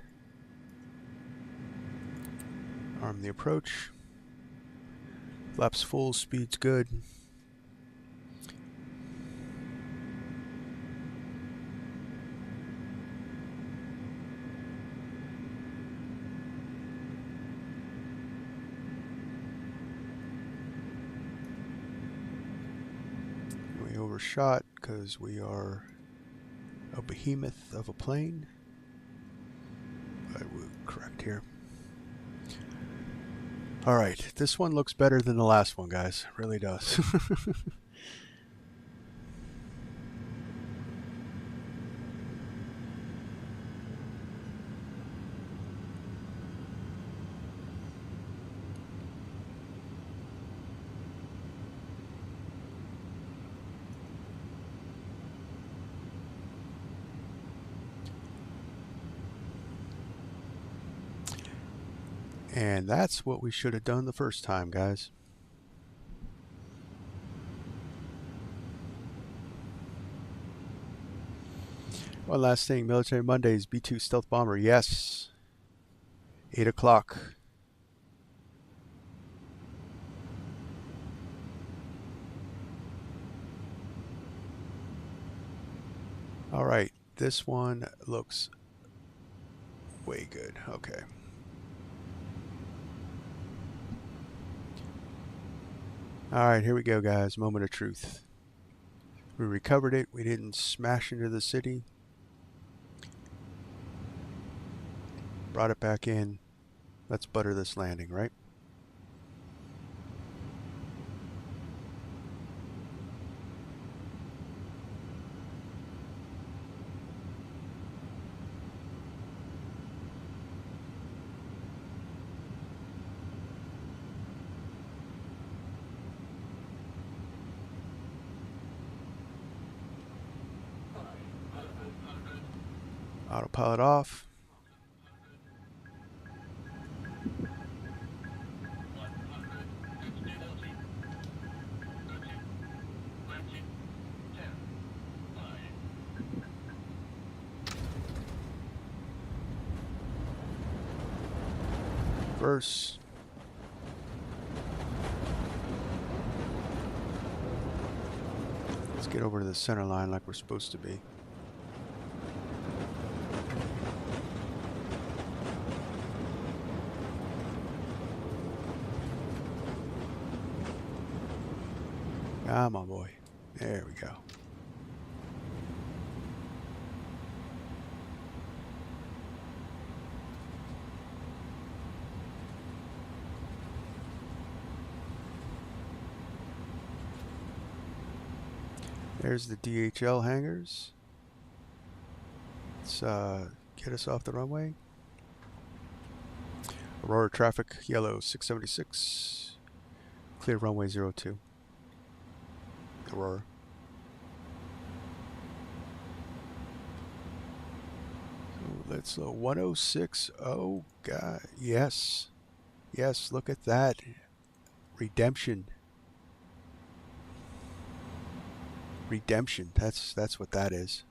Speaker 1: Arm the approach. Flaps full, speed's good. We overshot because we are a behemoth of a plane. I will correct here. Alright, this one looks better than the last one, guys. It really does. And that's what we should have done the first time, guys. One last thing, Military Mondays, B-2 Stealth Bomber, yes. 8 o'clock. Alright, this one looks way good. Okay. Alright, here we go, guys. Moment of truth. We recovered it. We didn't smash into the city. Brought it back in. Let's butter this landing, right? Autopilot off. Reverse. Let's get over to the center line like we're supposed to be. Come on, boy. There we go. There's the DHL hangars. Let's get us off the runway. Aurora traffic, yellow 676. Clear runway 02. Aurora. So let's 1060. God, yes. Yes, look at that. Redemption. Redemption. That's what that is.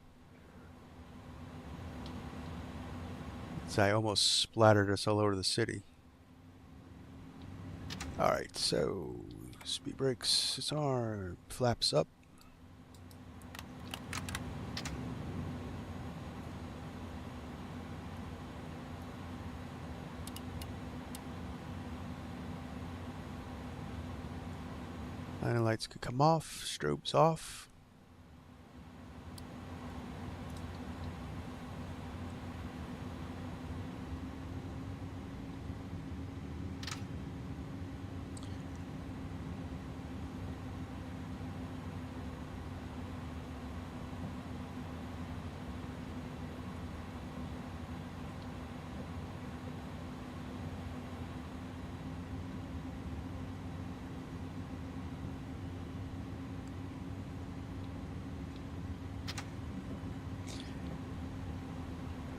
Speaker 1: So I almost splattered us all over the city. Alright, so speed brakes, disarm, flaps up. Landing lights could come off, strobes off.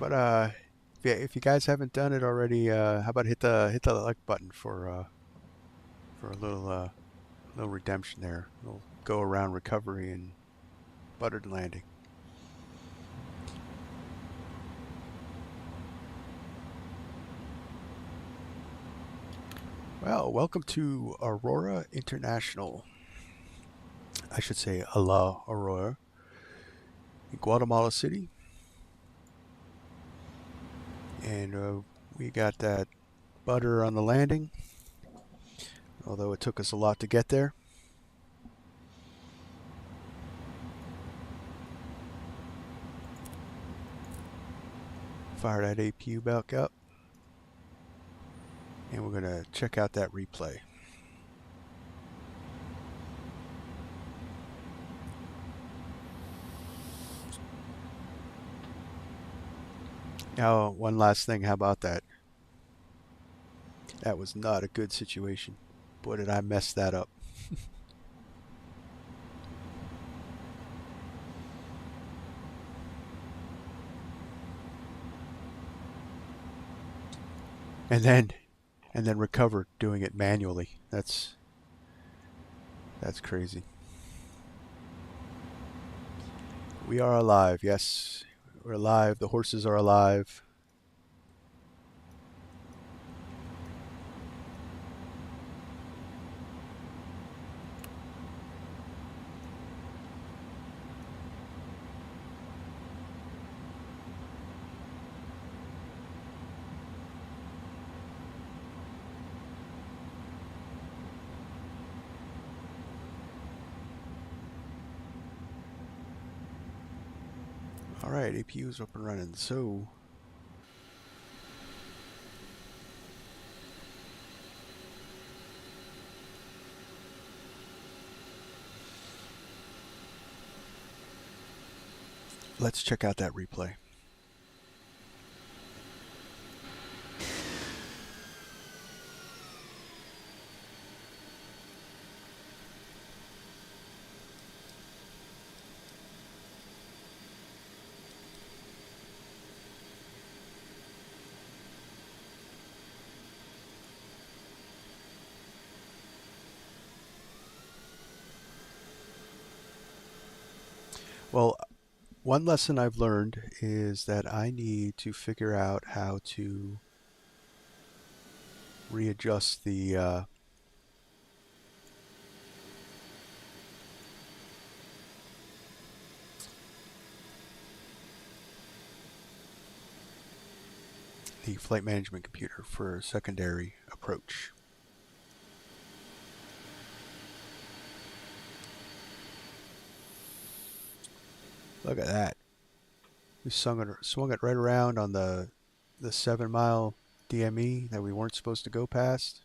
Speaker 1: But if you guys haven't done it already, how about hit the like button for a little redemption there. We'll go around recovery and buttered landing. Well, welcome to Aurora International. I should say La Aurora in Guatemala City. And we got that butter on the landing, although it took us a lot to get there. Fire that APU back up. And we're going to check out that replay. Now, one last thing, how about that? That was not a good situation. Boy, did I mess that up. and then recovered doing it manually. That's crazy. We are alive. Yes, we're alive. The horses are alive. Alright, APU is up and running. So let's check out that replay. Well, one lesson I've learned is that I need to figure out how to readjust the flight management computer for a secondary approach. Look at that. We swung it right around on the 7-mile DME that we weren't supposed to go past.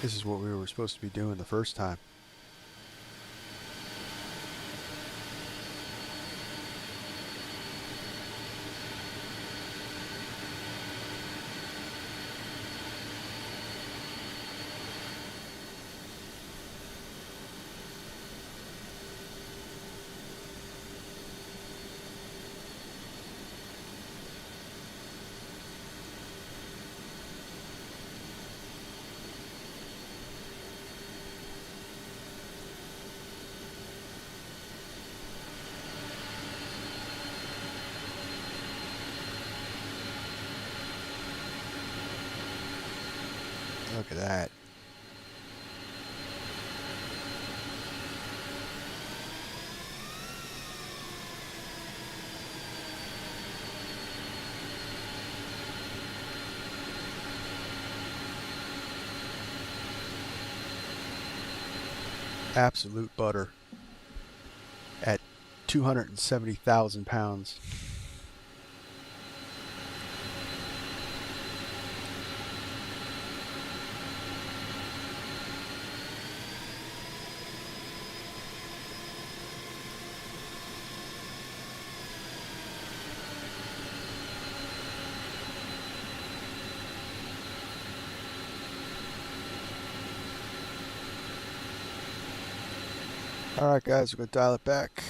Speaker 1: This is what we were supposed to be doing the first time. absolute butter at 270,000 pounds. Alright guys, we're going to dial it back.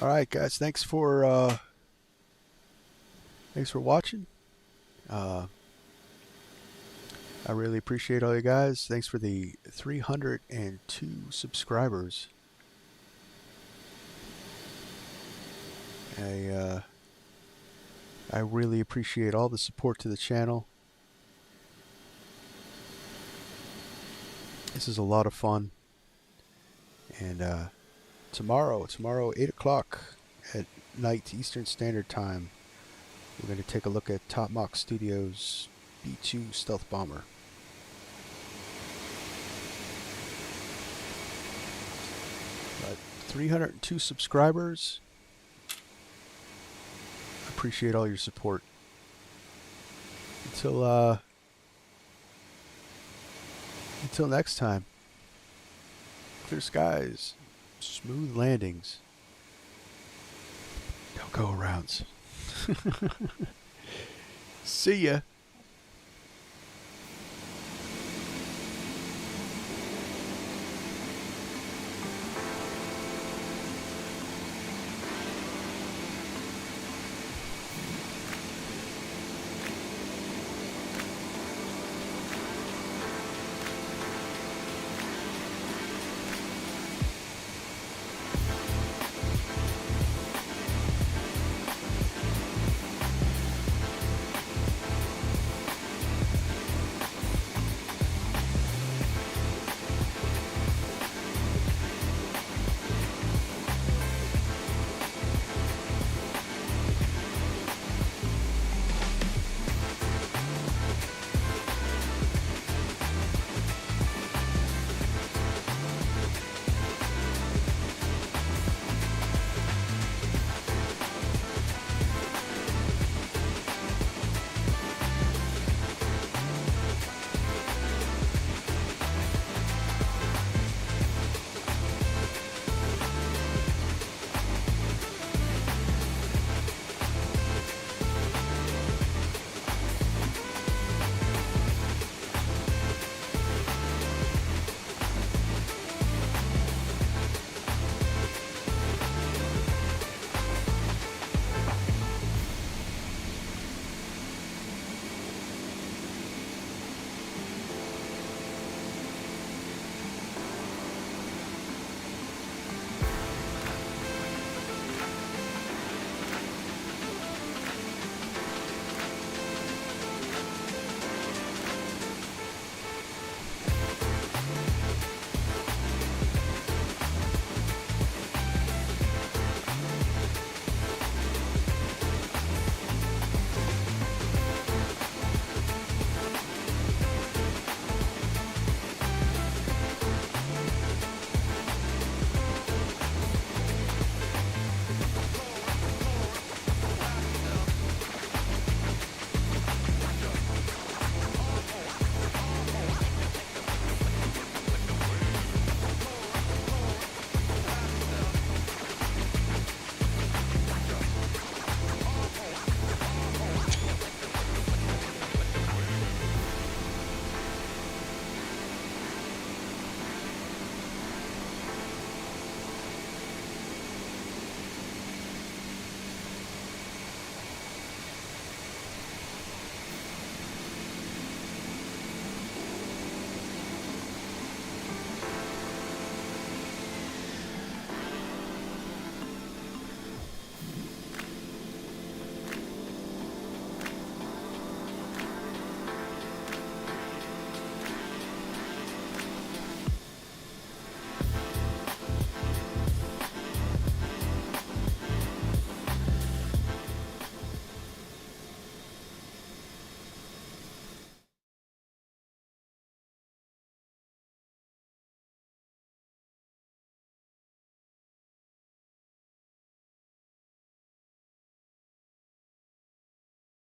Speaker 1: Alright guys, thanks for watching. I really appreciate all you guys. Thanks for the 302 subscribers. I really appreciate all the support to the channel. This is a lot of fun. And tomorrow 8 o'clock at night Eastern Standard Time, we're going to take a look at Top Mach Studios B-2 stealth bomber. But 302 subscribers. Appreciate all your support. Until next time. Clear skies, smooth landings, no go arounds. See ya.